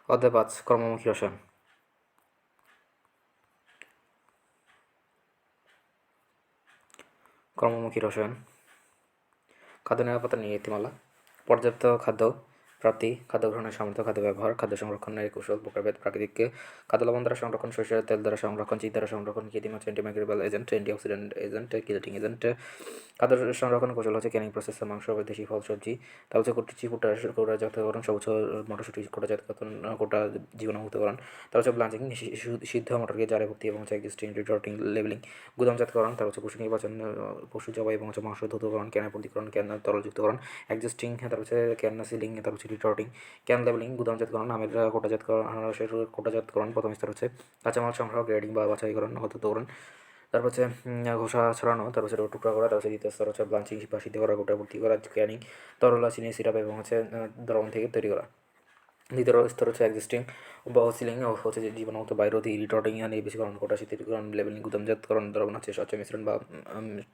অধ্যায় 5 কর্মমুখী রসায়ন। কর্মমুখী রসায়ন। খাদ্য নিরাপত্তা নীতিমালা। পর্যাপ্ত খাদ্য প্রাপ্তি, খাদ্য গ্রহণের সামর্থ্য, খাদ্য ব্যবহার, খাদ্য সংরক্ষণের কৌশল, প্রকারভেদ, প্রাকৃতিক খাদ্য লবণ দ্বারা সংরক্ষণ, সরিষার তেল দ্বারা সংরক্ষণ, চিজ দ্বারা সংরক্ষণ, কৃত্রিম antimicrobial agent, antioxidant agent, chelating agent. খাদ্য সংরক্ষণ কৌশল হচ্ছে ক্যানিং প্রসেস, মাংস, দেশি ফল, সবজি, তারপর হচ্ছে কুচি কোটাজাতকরণ, সবুজ মটরশুঁটি কোটাজাতকরণ, কোটা জীবাণুমুক্তকরণ, তারপর হচ্ছে ব্লাঞ্চিং, সিদ্ধ মটরকে জারে ভর্তি এবং হচ্ছে এক্সিস্টিং রিটর্টিং লেবেলিং, গুদামজাতকরণ, তারপর হচ্ছে পশু নির্বাচন, পশু জবাই এবং হচ্ছে মাংস ধৌতকরণ, ক্যানের পূর্তিকরণ, ক্যান তরলযুক্তকরণ, এক্সিস্টিং, তারপর হচ্ছে ক্যান সিলিং, তারপর হচ্ছে রিটর্টিং, ক্যান লেবেলিং, গুদামজাতকরণ, আমের কোটাজাতকরণ। প্রথম স্তর হচ্ছে কাঁচামাল সংগ্রহ, গ্রেডিং বা বাছাইকরণ, হতকরণ, তারপর হচ্ছে ঘষা ছড়ানো, তারপর হচ্ছে টুকরা করা, তারপর হচ্ছে দ্বিতীয় স্তর হচ্ছে ব্লাঞ্চিং বা সিদ্ধ করা, গোটা ভর্তি করা, ক্যানিং, তরল চিনি সিরাপ এবং হচ্ছে দ্রবণ থেকে তৈরি করা। দ্বিতীয় স্তর হচ্ছে এক্সিস্টিং বা সিলিং হচ্ছে যে জীবাণুমুক্ত বাইরোধী, রিটর্টিং নির্বিষীকরণ, কোটা শীতলীকরণ, লেবেলিং, গুদামজাতকরণ, দ্রবণ হচ্ছে স্বচ্ছ মিশ্রণ বা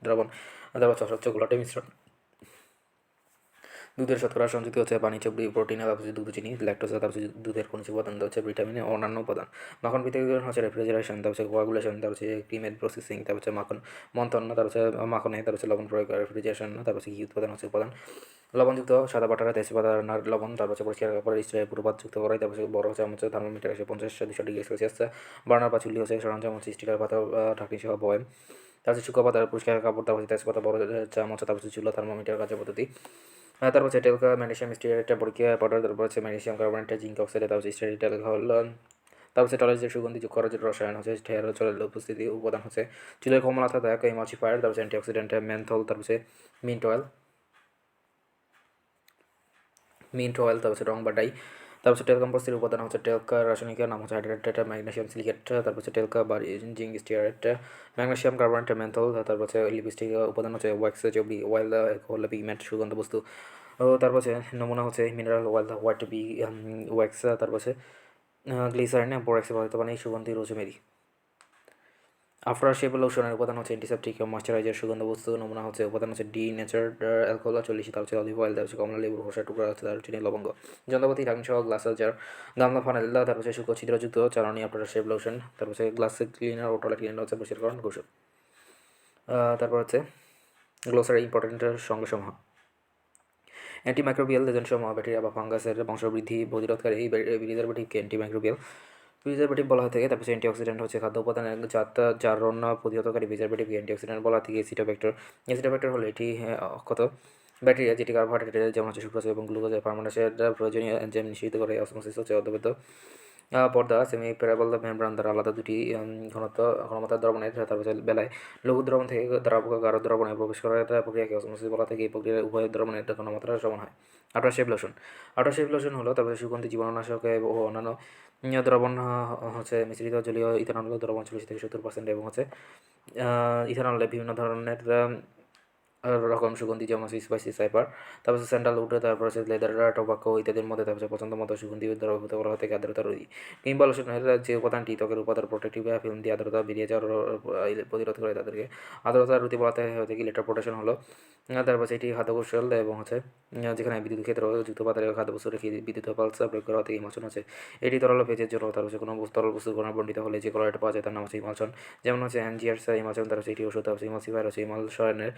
দ্রবণ, তারপর হচ্ছে অস্বচ্ছ গোলাটে মিশ্রণ। দুধের শতকরা সংযুক্ত হচ্ছে পানি, চর্বি, প্রোটিন, তারপর হচ্ছে দুধ, চিনি, ল্যাকটোজ, তারপর হচ্ছে দুধের খনিজ উপাদান হচ্ছে ভিটামিন ও অন্যান্য উপাদান। মাখন পৃথকীকরণ হচ্ছে রেফ্রিজারেশন, তারপর হচ্ছে কোয়াগুলেশন, তারপর হচ্ছে ক্রিমের প্রসেসিং, তারপর হচ্ছে মাখন মন্থন, তারপর হচ্ছে মাখনে, তারপর হচ্ছে লবণ প্রয়োগ, রেফ্রিজারেশন, তারপর হচ্ছে ঘি উৎপাদন হচ্ছে উপাদান। লবণযুক্ত সাদা বাটার, তেজপাতা, লবণ, তারপর হচ্ছে পরিষ্কার কাপড় স্প্রে পুরোপাত যুক্ত করাই, তারপর হচ্ছে বড় চামচ থার্মোমিটার 150-200 ডিগ্রি সেলসিয়াস, বার্নার বা চুল্লি হচ্ছে সরঞ্জাম হচ্ছে স্টিলের পাতা, ঢাকনি সহ বয়েম, তারপর হচ্ছে শুকনো পাতা, পরিষ্কার কাপড়, তারপর হচ্ছে তেজপাতা, বড় চামচ, তারপর হচ্ছে চুলা, থার্মোমিটার কার্য পদ্ধতি। তারপর হচ্ছে টেলকা ম্যাগনেসিয়াম স্টিয়ারেটটা পরীক্ষা পাউডার, তারপর হচ্ছে ম্যাগনেসিয়াম কার্বনেট, জিঙ্ক অক্সাইড, তারপর হচ্ছে স্টিয়ারেট অ্যালকোহল, তারপর হচ্ছে টয়লেটের সুগন্ধি যোগ করার যে রসায়ন হচ্ছে ঠেয়ারোচলের উপস্থিতি উপাদান হচ্ছে চুলের কোমলতাদায়ক ইমালসিফায়ার, তারপর হচ্ছে অ্যান্টিঅক্সিডেন্ট মেন্থল, তারপর হচ্ছে মিন্ট অয়েল, তারপর হচ্ছে রং বা ডাই। তারপর হচ্ছে টেলকাম প্রস্তুতির উপাদান হচ্ছে টেলকা, রাসায়নিক নাম হচ্ছে হাইড্রেটেড ম্যাগনেসিয়াম সিলিকেট, তারপর হচ্ছে টেলকা বা zinc stearate, magnesium carbonate menthol, তারপর হচ্ছে লিপস্টিক উপাদান হচ্ছে ওয়াক্স, চবি অয়েল, অ্যালকোহল, পিগমেন্ট, সুগন্ধ বস্তু। ও তারপর হচ্ছে নমুনা হচ্ছে mineral oil, white bee wax, তারপর হচ্ছে গ্লিসারিন, বোরেক্স ব্যবহৃত পানি, সুগন্ধি, রোজমেরি। আফটার শেপ লোশনের উপাদান হচ্ছে অ্যান্টিসেপটিক, ময়শ্চারাইজার, সুগন্ধ বস্তু। নমুনা হচ্ছে উপাদান হচ্ছে ডি নেচার্ড অ্যালকোহল 40, তার হচ্ছে অলিভ অয়েল, তার হচ্ছে কমলা লেবুর খোসা টুকরা হচ্ছে দারুচিনি, লবঙ্গ। যন্ত্রপাতি ঢাকনি সহ গ্লাস জার, গামলা, ফানেল, তারপর হচ্ছে শুকো ছিদ্রযুক্ত চালনি, আফটার শেপ লোশন, তারপর হচ্ছে গ্লাস ক্লিনার ও টয়লেট ক্লিনার হচ্ছে পরিষ্কারকরণ কৌশল। তারপর হচ্ছে গ্লোসারি ইম্পর্টেন্ট সংজ্ঞাসমূহ। অ্যান্টিমাইক্রোবিয়াল এজেন্টসমূহ ব্যাকটেরিয়া বা ফাঙ্গাসের বংশবৃদ্ধি প্রতিরোধকারী এই প্রিজারভেটিভকে অ্যান্টিমাইক্রোবিয়াল প্রিজারভেটিভ বলা হয়ে থাকে। তারপর অ্যান্টিঅক্সিডেন্ট হচ্ছে খাদ্য উপাদানের জারণ প্রতিহতকারী প্রিজারভেটিভকে অ্যান্টিঅক্সিডেন্ট বলা থেকে অ্যাসিডোব্যাক্টর হলো এটি কত ব্যাকটেরিয়া যেটি কার্বোহাইড্রেট যেমন হচ্ছে সুক্রোজ এবং গ্লুকোজ ফার্মেন্টেশনের প্রয়োজনীয় এনজাইম নিষিদ্ধ করে। অসমোসিস হচ্ছে অদ্বৈত পর্দা সেমি প্যারাবল মেমব্রান দ্বারা আলাদা দুটি ঘনমাত্রার দ্রবণের, তারপর হচ্ছে বেলায় লঘু দ্রবণ থেকে দ্রাবক গাঢ় দ্রবণে প্রবেশ করার প্রক্রিয়াকে অসমোসিস বলা থেকে। এই প্রক্রিয়ায় উভয় দ্রবণের ঘনমাত্রা সমান হয়। আফটার শেপ লোশন হলো তারপরে সুগন্ধি, জীবাণুনাশক ও অন্যান্য দ্রবণ হচ্ছে মিশ্রিত জলীয় ইথানল দ্রবণ 40-70% এবং হচ্ছে ইথানলে বিভিন্ন ধরনের রকম সুগন্ধি যেমন হচ্ছে স্পাইসি সাইপার, তারপর হচ্ছে স্যান্ডালউড, তারপর হচ্ছে লেদার, টোবাকো ইত্যাদির মধ্যে তারপর হচ্ছে পছন্দ মতো সুগন্ধি দ্রবীভূত করা হতে আর্দ্রতা রোধী। কিংবা লোশনের যে উপাদানটি ত্বকের উপাদান প্রোটেক্টিভ ফিল্ম দিয়ে আর্দ্রতা বেরিয়ে যাওয়ার প্রতিরোধ করে তাদেরকে আর্দ্রতা রোধী বলাতে হতে কি লেটার প্রোটেকশন হলো। তারপর হচ্ছে এটি খাদ্য কৌশল এবং হচ্ছে যেখানে বিদ্যুৎ ক্ষেত্র যুক্ত পাত্রে খাদ্যবস্তু রেখে বিদ্যুৎ পালস প্রয়োগ করা হতে ইমালশন হচ্ছে। এটি তরল ফেজের জন্য তার হচ্ছে কোনো তরল বস্তু বণ্টিত হলে যে কলরেট পাওয়া যায় তার নাম হচ্ছে ইমালশন। যেমন হচ্ছে অ্যানজিয়ার্স ইমালশন, তার হচ্ছে এটি ওষুধ হচ্ছে ইমালসিফায়ার হচ্ছে ইমালশনের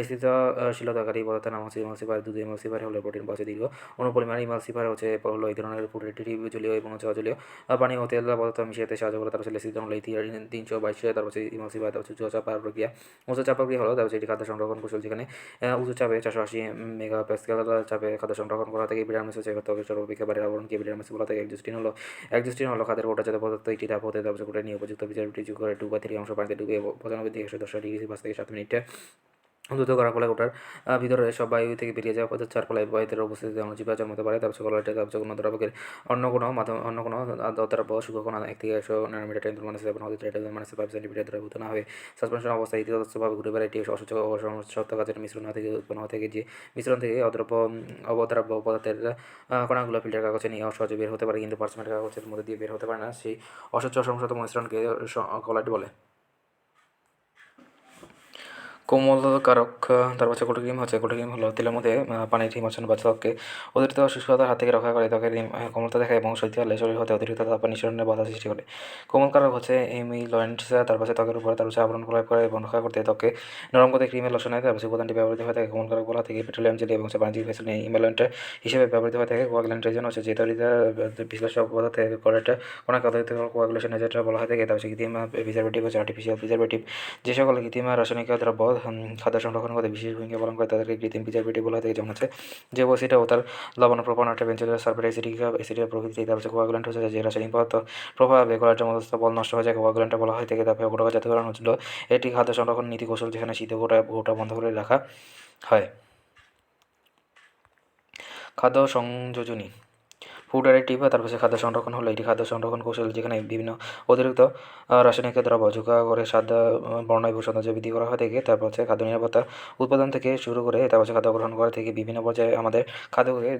স্থিতিশীলতাকারী পদার্থের নাম হচ্ছে ইমালসিফায়ার। দুধ ইমালসিফায়ার হলে প্রোটিন পাওয়া যায় দীর্ঘ অনুপরিমাণ। ইমালসিফায়ার হচ্ছে হলো এই ধরনের পুরেটিভ জলীয় এবং হচ্ছে অজলীয় পানি ও তেল পদার্থ মিশিয়ে সাহায্য করে। তার হচ্ছে লেসিজন হলো 322, তারপর হচ্ছে ইমালসিফায়ার, তার হচ্ছে উচ্চ চাপ প্রক্রিয়া। উচ্চ চাপ প্রক্রিয়া হলো তারপর এটি খাদ্য সংরক্ষণ কৌশল যেখানে উচ্চ চাপে 480 মেগা প্যাসকেল চাপে খাদ্য সংরক্ষণ করা থেকে এপিডার্মিস হচ্ছে ত্বকের সর্বাপেক্ষা বাইরের আবরণকে এপিডার্মিস বলা থেকে। এক্সোস্টিন হলো খাদ্যের গোটাজাত পদার্থ। একটি ধাপ হতে তারপর গোটা নিয়ে উপযুক্ত প্রিজারভেটিভ যোগ করে 2/3 অংশ পানিতে ডুবিয়ে 95-110 ডিগ্রি 5 থেকে 7 মিনিটে দ্রুত করা ফলে ওটার ভিতরে সব বায়ু থেকে বেরিয়ে যাওয়া পথে চার ফলে বায়ুতে উপস্থিতি অণুজীব জন্মাতে পারে। তারপর কলাইটে তারপর কোনো দ্রাবকের অন্য কোনো দ্রাবক শুকোকণা 1 থেকে 100 ন্যানোমিটার 10⁻⁷ দ্রবীভূত না হয়ে সাসপেনশন অবস্থায় ইতিবাচকভাবে ঘুরে বেড়ায়। এটি অসহ্য ও সত্য কাজের মিশ্রণ থেকে উৎপন্ন হওয়া থেকে যে মিশ্রণ থেকে অবদ্রাব্য পদার্থের কণাগুলো ফিল্টার কাগজে নিয়ে সহজে বের হতে পারে, কিন্তু পার্চমেন্ট কাগজের মধ্যে দিয়ে বের হতে পারে না। সেই অস্বচ্ছ অসংহত মিশ্রণকে কলাইট বলে। কোমলকারক তারপর হচ্ছে কোল্ড ক্রিম হচ্ছে কোল্ড ক্রিম হলো তেলের মধ্যে পানির হিমোশন বা ত্বককে অতিরিক্ত শুষ্কতার হাত থেকে রক্ষা করে, ত্বকের কোমলতা দেখায় এবং শৈত্যকালে শরীর হতে অতিরিক্ত তাপ নিঃসরণে বাধা সৃষ্টি করে। কোমলকারক হচ্ছে এমিলয়েন্টস তারপর হচ্ছে ত্বকের উপরে তার হচ্ছে আবরণ প্রয়োগ করে এবং রক্ষা করতে ত্বককে নরম করতে ক্রিমের লোশনে তারপর হচ্ছে উপাদানটি ব্যবহৃত হয়ে থাকে। কোমলকারক বলা থেকে পেট্রোলিয়াম জেলি এবং হচ্ছে বাণিজ্যিক ভেসলিন ইমেলয়েন্ট হিসেবে ব্যবহৃত হয়ে থাকে। কোয়াগুলেন্ট রেজন হচ্ছে যে তৈরিতে বিশ্লেষক পদার্থে করেটা অনেক অতিরিক্ত কোয়াগুলেশন এজেন্ট বলা হয় থাকে। তারপর হচ্ছে কৃত্রিম প্রিজারভেটিভ হচ্ছে আর্টিফিশিয়াল প্রিজারভেটিভ। যে সকল কৃত্রিম রাসায়নিক দ্রব্য খাদ্য সংরক্ষণ করতে বিশেষ ভূমিকা পালন করে তাদেরকে কৃত্রিম প্রিজারভেটিভ বলা হয় থাকে। যেমন হচ্ছে যে বসিটা ও তার লবণ প্রোপানটে বেঞ্জোল সালফেট অ্যাসিডের প্রভৃতি। তারপর হচ্ছে কোয়াগুলেন্ট হচ্ছে যে রাসায়নিক পদার্থ প্রভাবে কোলাজের মধ্যস্থ বল নষ্ট হয়ে যায়, কোয়াগুলেন্ট বলা হয় থেকে। তারপরে জাতীয়করণ হচ্ছিল এটি খাদ্য সংরক্ষণ নীতি কৌশল যেখানে শীত গোটা বন্ধ করে রাখা হয়। খাদ্য সংযোজনী ফুড অ্যাডিটিভ তারপর হচ্ছে খাদ্য সংরক্ষণ হলো এটি খাদ্য সংরক্ষণ কৌশল যেখানে বিভিন্ন অতিরিক্ত রাসায়নিক দ্রব্য যোগা করে স্বাদ বর্ণ এবং সৌন্দর্য বৃদ্ধি করা হয় থেকে। তারপর হচ্ছে খাদ্য নিরাপত্তা উৎপাদন থেকে শুরু করে তারপর হচ্ছে খাদ্য গ্রহণ করা থেকে বিভিন্ন পর্যায়ে আমাদের খাদ্যকে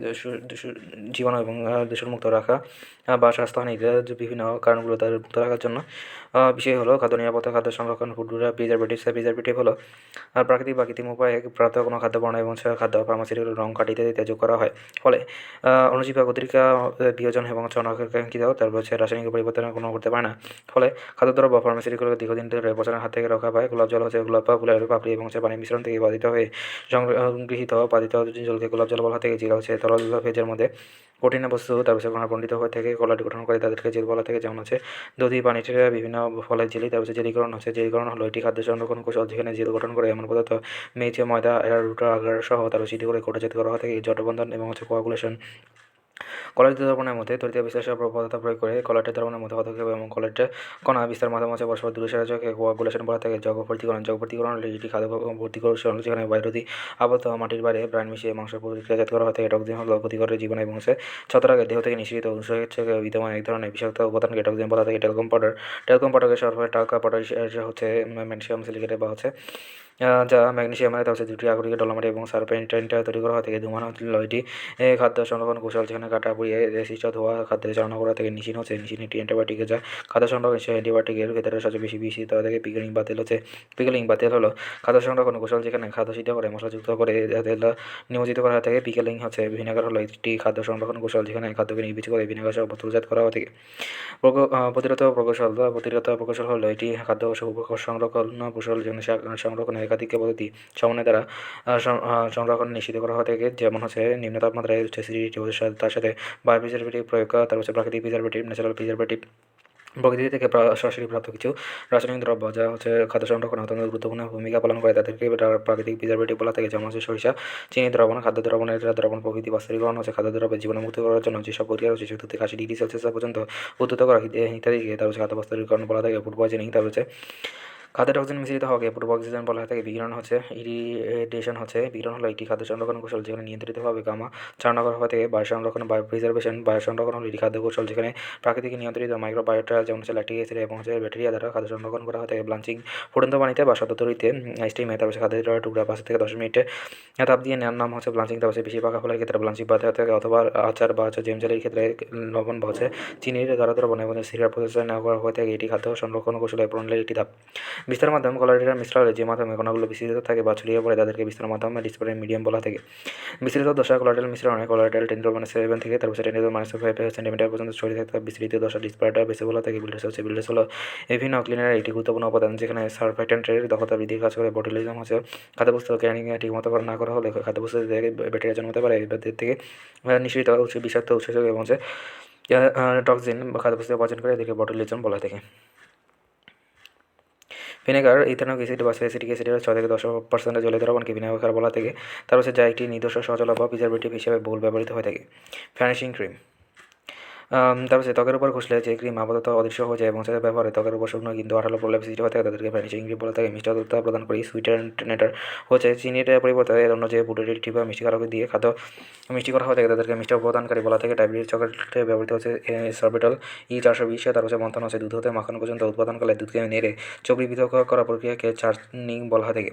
জীবাণু এবং দূষণমুক্ত রাখা বা স্বাস্থ্যহানির বিভিন্ন কারণগুলো তার মুক্ত রাখার জন্য বিষয় হলো খাদ্য নিরাপত্তা, খাদ্য সংরক্ষণ। ফুড প্রিজারভেটিভ হলো প্রাকৃতিক বা কৃত্রিম উপায়ে প্রাপ্ত কোনো খাদ্য বর্ণ এবং খাদ্য ফার্মাসিউটিক্যাল রং কাঠ ইত্যাদিতে যোগ করা হয়, ফলে অণুজীব বা কতিরিকা বিয়োজন এবং অনাকাঙ্ক্ষিত তারপর হচ্ছে রাসায়নিক পরিবর্তন কোনো করতে পারে না, ফলে খাদ্যদ্রব্য ফার্মাসিউটিক্যাল দীর্ঘদিন ধরে পচনের হাত থেকে রক্ষা পায়। গোলাপ জল হচ্ছে গোলাপ বা ফুলের পাপড়ি এবং হচ্ছে পানির মিশ্রণ থেকে বাধিত হয়ে সংগৃহীত বাধিত জলকে গোলাপ জল বলা থেকে। যেটা হচ্ছে তরল ভেজের মধ্যে কঠিন বস্তু তারপর হচ্ছে বণ্ডিত হয়ে থেকে কলাটি গঠন করে তাদেরকে জেল বলা থেকে। যেমন হচ্ছে দধি পানির বিভিন্ন ফলের জেলি। তারপর হচ্ছে জেলিকরণ হচ্ছে জেলিকরণ হলো এটি খাদ্য সংরক্ষণ কৌশল যেখানে জেল গঠন করে এমন পদার্থ মেঝে ময়দা রুটা আগার সহ তারপর সিদ্ধ করে কোটাজাত করা হয় থেকে। জটবন্ধন এবং হচ্ছে কোয়াগুলেশন কলাটি দ্রবণের মধ্যে তড়িৎ বিশ্লেষণ পদার্থ প্রয়োগ করে কলাটি দ্রবণের মধ্যে হস্তক্ষেপ এবং কলাটির কণা বিস্তার মাঝামাঝি পরস্পর দূরে সরাজকে কোয়াগুলেশন বলা থাকে। জগভর্তিকরণ হলে এটি খাদ্য ভর্তি কৌশল যেখানে বাইরতি আবদ্ধ মাটির বাইরে ব্রাইন মিশিয়ে মাংস প্রক্রিয়াজাত করা হয় থাকে। টক্সিন হল ক্ষতিকর জীবন এবং হচ্ছে ছত্রাকের দেহ থেকে নিঃসৃত হচ্ছে বিদ্যমান এক ধরনের বিষাক্ত উপাদানকে টক্সিন বলা থাকে। টেলকম পাউডারের সরফেট টাকা পটাশ হচ্ছে ম্যাগনেসিয়াম সিলিকেটে বা হচ্ছে যা ম্যাগনেসিয়ামের হচ্ছে দুটি আকরিক ডলামাটি এবং সারপেন্টাইনটা তৈরি করা হয় থেকে। ধূমপান হচ্ছিল এটি খাদ্য সংরক্ষণ কৌশল যেখানে কাটা পুড়িয়ে সৃষ্ট ধোয়া খাদ্যে চালনা করা থেকে। নিশিন হচ্ছে নিশিন একটি অ্যান্টিবায়োটিক যা খাদ্য সংরক্ষণ অ্যান্টিবায়োটিকের ভেতরে সবচেয়ে বেশি বিষিত থেকে। পিকলিং বা তেল হলো খাদ্য সংরক্ষণ কৌশল যেখানে খাদ্য সিদ্ধ করে মশলাযুক্ত করে তেল নিমজ্জিত করা হয় থাকে। পিকলিং হচ্ছে ভিনেগার হলো একটি খাদ্য সংরক্ষণ কৌশল যেখানে খাদ্যকে নির্বিচ করে ভিনেগার সহ বোতলজাত করা হয় থাকে। প্রতিরোধ প্রকৌশল হলো এটি খাদ্য সংরক্ষণ কৌশল যেখানে সংরক্ষণের একাধিক পদ্ধতি সমন্বয় দ্বারা সংরক্ষণ নিশ্চিত করা হয় থাকে। যেমন হচ্ছে নিম্ন তাপমাত্রায় অ্যাসিডিটি তার সাথে বায়ো প্রিজারভেটিভ প্রয়োগ করা, তার হচ্ছে প্রাকৃতিক প্রিজারভেটিভ ন্যাচারাল প্রিজারভেটিভ প্রকৃতি থেকে সরাসরি প্রাপ্ত কিছু রাসায়নিক দ্রব্য যা হচ্ছে খাদ্য সংরক্ষণে অত্যন্ত গুরুত্বপূর্ণ ভূমিকা পালন করে তাদেরকে প্রাকৃতিক প্রিজারভেটিভ বলা থাকে। যেমন হচ্ছে সরিষা, চিনি দ্রবণ, খাদ্য দ্রবণের দ্রবণ প্রভৃতি। বাস্তবিকরণ হচ্ছে খাদ্য দ্রব্যের জীবাণুমুক্ত করার জন্য যেসব প্রক্রিয়া রয়েছে 70 থেকে 80 ডিগ্রি সেলসিয়াস পর্যন্ত উদ্ধত করা ইত্যাদিকে তার হচ্ছে খাদ্য বাস্তবিকরণ বলা থাকে। ফুড পয়জনিং তার হচ্ছে খাদ্যে টক্সিন মিশ্রিত হওয়াকে ফুড পয়জন বলা হয় থাকে। বিকিরণ হচ্ছে ইরিডিয়েশন হচ্ছে বিকিরণ হলো একটি খাদ্য সংরক্ষণ কৌশল যেখানে নিয়ন্ত্রিতভাবে গামা চালনা করা হয় থেকে। বায়ু সংরক্ষণ বায়ো প্রিজার্ভেশন বায়ু সংরক্ষণ হলো একটি খাদ্য কৌশল যেখানে প্রাকৃতিক নিয়ন্ত্রিত মাইক্রোবায়োটা যেমন হচ্ছে ল্যাকটিক অ্যাসিড এবং হচ্ছে ব্যাকটেরিয়া দ্বারা খাদ্য সংরক্ষণ করা হয় থাকে। ব্লাঞ্চিং ফুটন্ত পানিতে বা শব্দ তৈরিতে স্টিমে তারপর খাদ্যের টুকরা 5 থেকে 10 মিনিটে তাপ দিয়ে নেওয়ার নাম হচ্ছে ব্লাঞ্চিং। তারপর বেশি পাকা ফলের ক্ষেত্রে ব্লাঞ্চিং বাদ থাকে অথবা আচার বা হচ্ছে জেম জেলির ক্ষেত্রে লবণ বা হচ্ছে চিনির দ্বারা দ্রবণ এবং সিরাপ প্রসেস নেওয়া করা হয়ে থাকে। এটি খাদ্য সংরক্ষণ কৌশলের প্রণালীর একটি ধাপ। বিস্তার মাধ্যমে কলাটিরা মিশ্র হলে যে মাধ্যমে কণাগুলো বিস্তৃত থাকে বা ছড়িয়ে পড়ে তাদেরকে বিস্তার মাধ্যমে ডিসপ্লে মিডিয়াম বলা থাকে। বিস্তৃত দশা কোলাটাল মিশ্রণে কোলাটাল 10⁻7 থেকে তারপর 10⁻5 সেন্টিমিটার পর্যন্ত ছড়িয়ে থাকতে বিস্তৃত দশা ডিসপ্লেটা বেশি বলা থাকে। বিল্ডার্স হলো এভিনো ক্লিনারের একটি গুরুত্বপূর্ণ উপাদান যেখানে সারফ্যাক্টেন্টের দক্ষতা বৃদ্ধির কাজ করে। বটুলিজম হচ্ছে খাদ্যবস্তু ক্যানিং ঠিকমতো না করা হলে খাদ্যবস্তু থেকে ব্যাকটেরিয়া জন্মাতে পারে। এদের থেকে নিঃসৃত বিষাক্ত উৎসেচক এবং হচ্ছে টক্সিন বা খাদ্যবস্তু পচন করে এদেরকে বটুলিজম বলা থাকে। ভিনেগার ইথানলিক অ্যাসিড বা অ্যাসিটিক অ্যাসিডের 6 থেকে 10% জলীয় দ্রবণকে ভিনেগার বলা থাকে। তার হচ্ছে যা একটি নির্দোষ সহজল বা প্রিজারভেটিভ হিসেবে বহুল ব্যবহৃত হয়ে থাকে। ফিনিশিং ক্রিম তারপর হচ্ছে ত্বকের উপর ঘষলে যে ক্রিম আপাতত অদৃশ্য হয়ে যায় এবং সেটা ব্যবহারে ত্বকের উপর শুকনো কিন্তু আঠালো প্রলেপ সৃষ্টি হয়ে থাকে তাদেরকে ফিনিশিং ক্রিম বলা থাকে। মিষ্টতা প্রদান করি সুইটেনার হচ্ছে চিনির পরিবর্তে এর অন্য যে বুটেরিটি বা মিষ্টিকারক দিয়ে খাদ্য মিষ্টি করা হয়ে থাকে তাদেরকে মিষ্টি প্রদানকারী বলা থাকে। ডায়াবেটিস চকলেটে ব্যবহৃত হচ্ছে সরবিটল E420। তার হচ্ছে মন্থন হচ্ছে দুধ হতে মাখন পর্যন্ত উৎপাদনকালে দুধকে নেড়ে চর্বি পৃথক করা প্রক্রিয়াকে চার্নিং বলা হয় থাকে।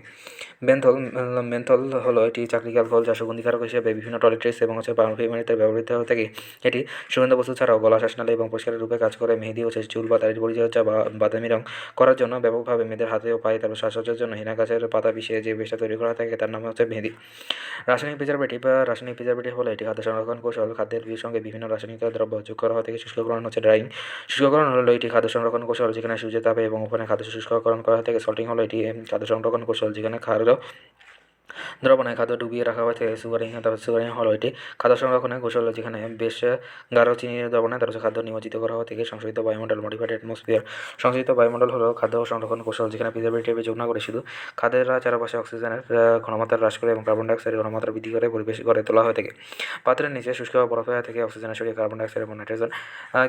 মেন্থল হলো এটি চাকরি অ্যালকোহল যা সুগন্ধিকারক হিসেবে বিভিন্ন টয়লেট্রিজ এবং হচ্ছে পারফিউমারিতে ব্যবহৃত হয়ে থাকে। এটি সুগন্ধ বস্তু ছাড়া এছাড়াও গলা, শ্বাসনালী এবং পরিষ্কারের রূপে কাজ করে। মেহেদি হচ্ছে চুল বা দাড়ির পরিচর্যা বা বাদামি রং করার জন্য ব্যাপকভাবে মেয়েদের হাতে ও পায়ে তারপর সাজসজ্জার জন্য হিনা গাছের পাতা পিষিয়ে যে পেস্টটা তৈরি করা থাকে তার নাম হচ্ছে মেহেদি। রাসায়নিক প্রিজারভেটিভ বা রাসায়নিক প্রিজারভেটিভ হলো এটি খাদ্য সংরক্ষণ কৌশল। খাদ্যের সঙ্গে বিভিন্ন রাসায়নিক দ্রব্য যোগ করা হয় থেকে শুষ্ককরণ হচ্ছে ড্রাইং। শুষ্ককরণ হলো এটি খাদ্য সংরক্ষণ কৌশল যেখানে সূর্যের তাপে এবং ওখানে খাদ্য শুষ্ককরণ করা হয় থেকে। সল্টিং হলো এটি খাদ্য সংরক্ষণ কৌশল যেখানে খাদ্য দ্রবণে খাদ্য ডুবিয়ে রাখা হয় থেকে। সুগারিং হলো এটি খাদ্য সংরক্ষণের কৌশল যেখানে বেশ গাঢ় চিনির দ্রবণে তারপর খাদ্য নিমজ্জিত করা হয় থেকে। সংশোধিত বায়ুমণ্ডল মডিফাইড অ্যাটমসফিয়ার। সংশোধিত বায়ুমণ্ডল হলো খাদ্য সংরক্ষণ কৌশল যেখানে প্রিজারভেটিভ যোগ না করে শুধু খাদ্যের চারপাশে অক্সিজেনের ঘনমাত্রা হ্রাস করে এবং কার্বন ডাইঅক্সাইডের ঘনমাত্রা বৃদ্ধি করে পরিবেশ গড়ে তোলা হয় থেকে। পাত্রের নিচে শুষ্ক বরফে থেকে অক্সিজেনের সঙ্গে কার্বন ডাইঅক্সাইড এবং নাইট্রোজেন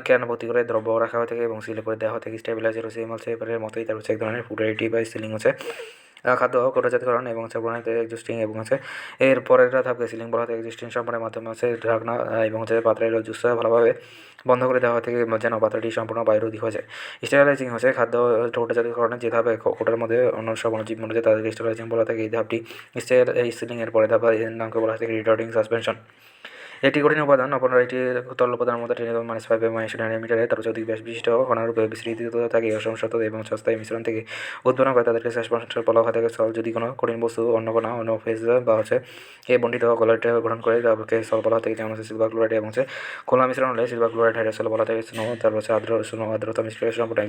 ক্যান ভর্তি করে দ্রব্য রাখা হয় থেকে এবং সিল করে দেওয়া হয় থেকে। স্টেবিলাইজার হচ্ছে ইমালসিফারের মতোই তার হচ্ছে এক ধরনের ফুডারিটি বা সিলিং হচ্ছে খাদ্য কোটাজাতকরণ এবং হচ্ছে প্রণালীতে এক্সিস্টিং এবং হচ্ছে এর পরের ধাপকে সিলিং বলা হয়। এক্সিস্টিং সম্পূর্ণের মাধ্যমে হচ্ছে ঢাকনা এবং হচ্ছে পাত্রের জুস ভালোভাবে বন্ধ করে দেওয়া থেকে যেন পাত্রটি সম্পূর্ণ বায়ুরোধী হয়ে যায়। স্টেরিলাইজিং হচ্ছে খাদ্য কোটাজাতকরণের যে ধাপে কোটার মধ্যে অন্য সব জীব মনে যায় তাদের স্টেরিলাইজিং বলা থাকে। এই ধাপটি সিলিংয়ের পরে ধাপ নামকে বলা হয় রিটার্ডিং সাসপেনশন। একটি কঠিন উপাদান অপর একটি তরল উপাদানের মধ্যে -5 এবং -9 তার অধিক ব্যাস বিশিষ্ট কণারূপে বিস্তৃত থাকে অসংশত এবং সস্তায় মিশ্রণ থেকে উৎপন্ন করে তাদেরকে সাসপেনশন বলা হয় থাকে। সল যদি কোনো কঠিন বস্তু অন্য কোনো অন্য ফেজ বা হচ্ছে এ বন্ডিত ক্লোরাইড গ্রহণ করে তাদেরকে সল বলা হয় থাকে। যেমন হচ্ছে সিলভার ক্লোরাইড এবং হচ্ছে খোলা মিশ্রণ হলে সিলভার ক্লোরাইড হাইড্রোসল বলা থাকে। স্নো তারপর হচ্ছে আর্দ্রতা মিশ্রণ সম্পূর্ণ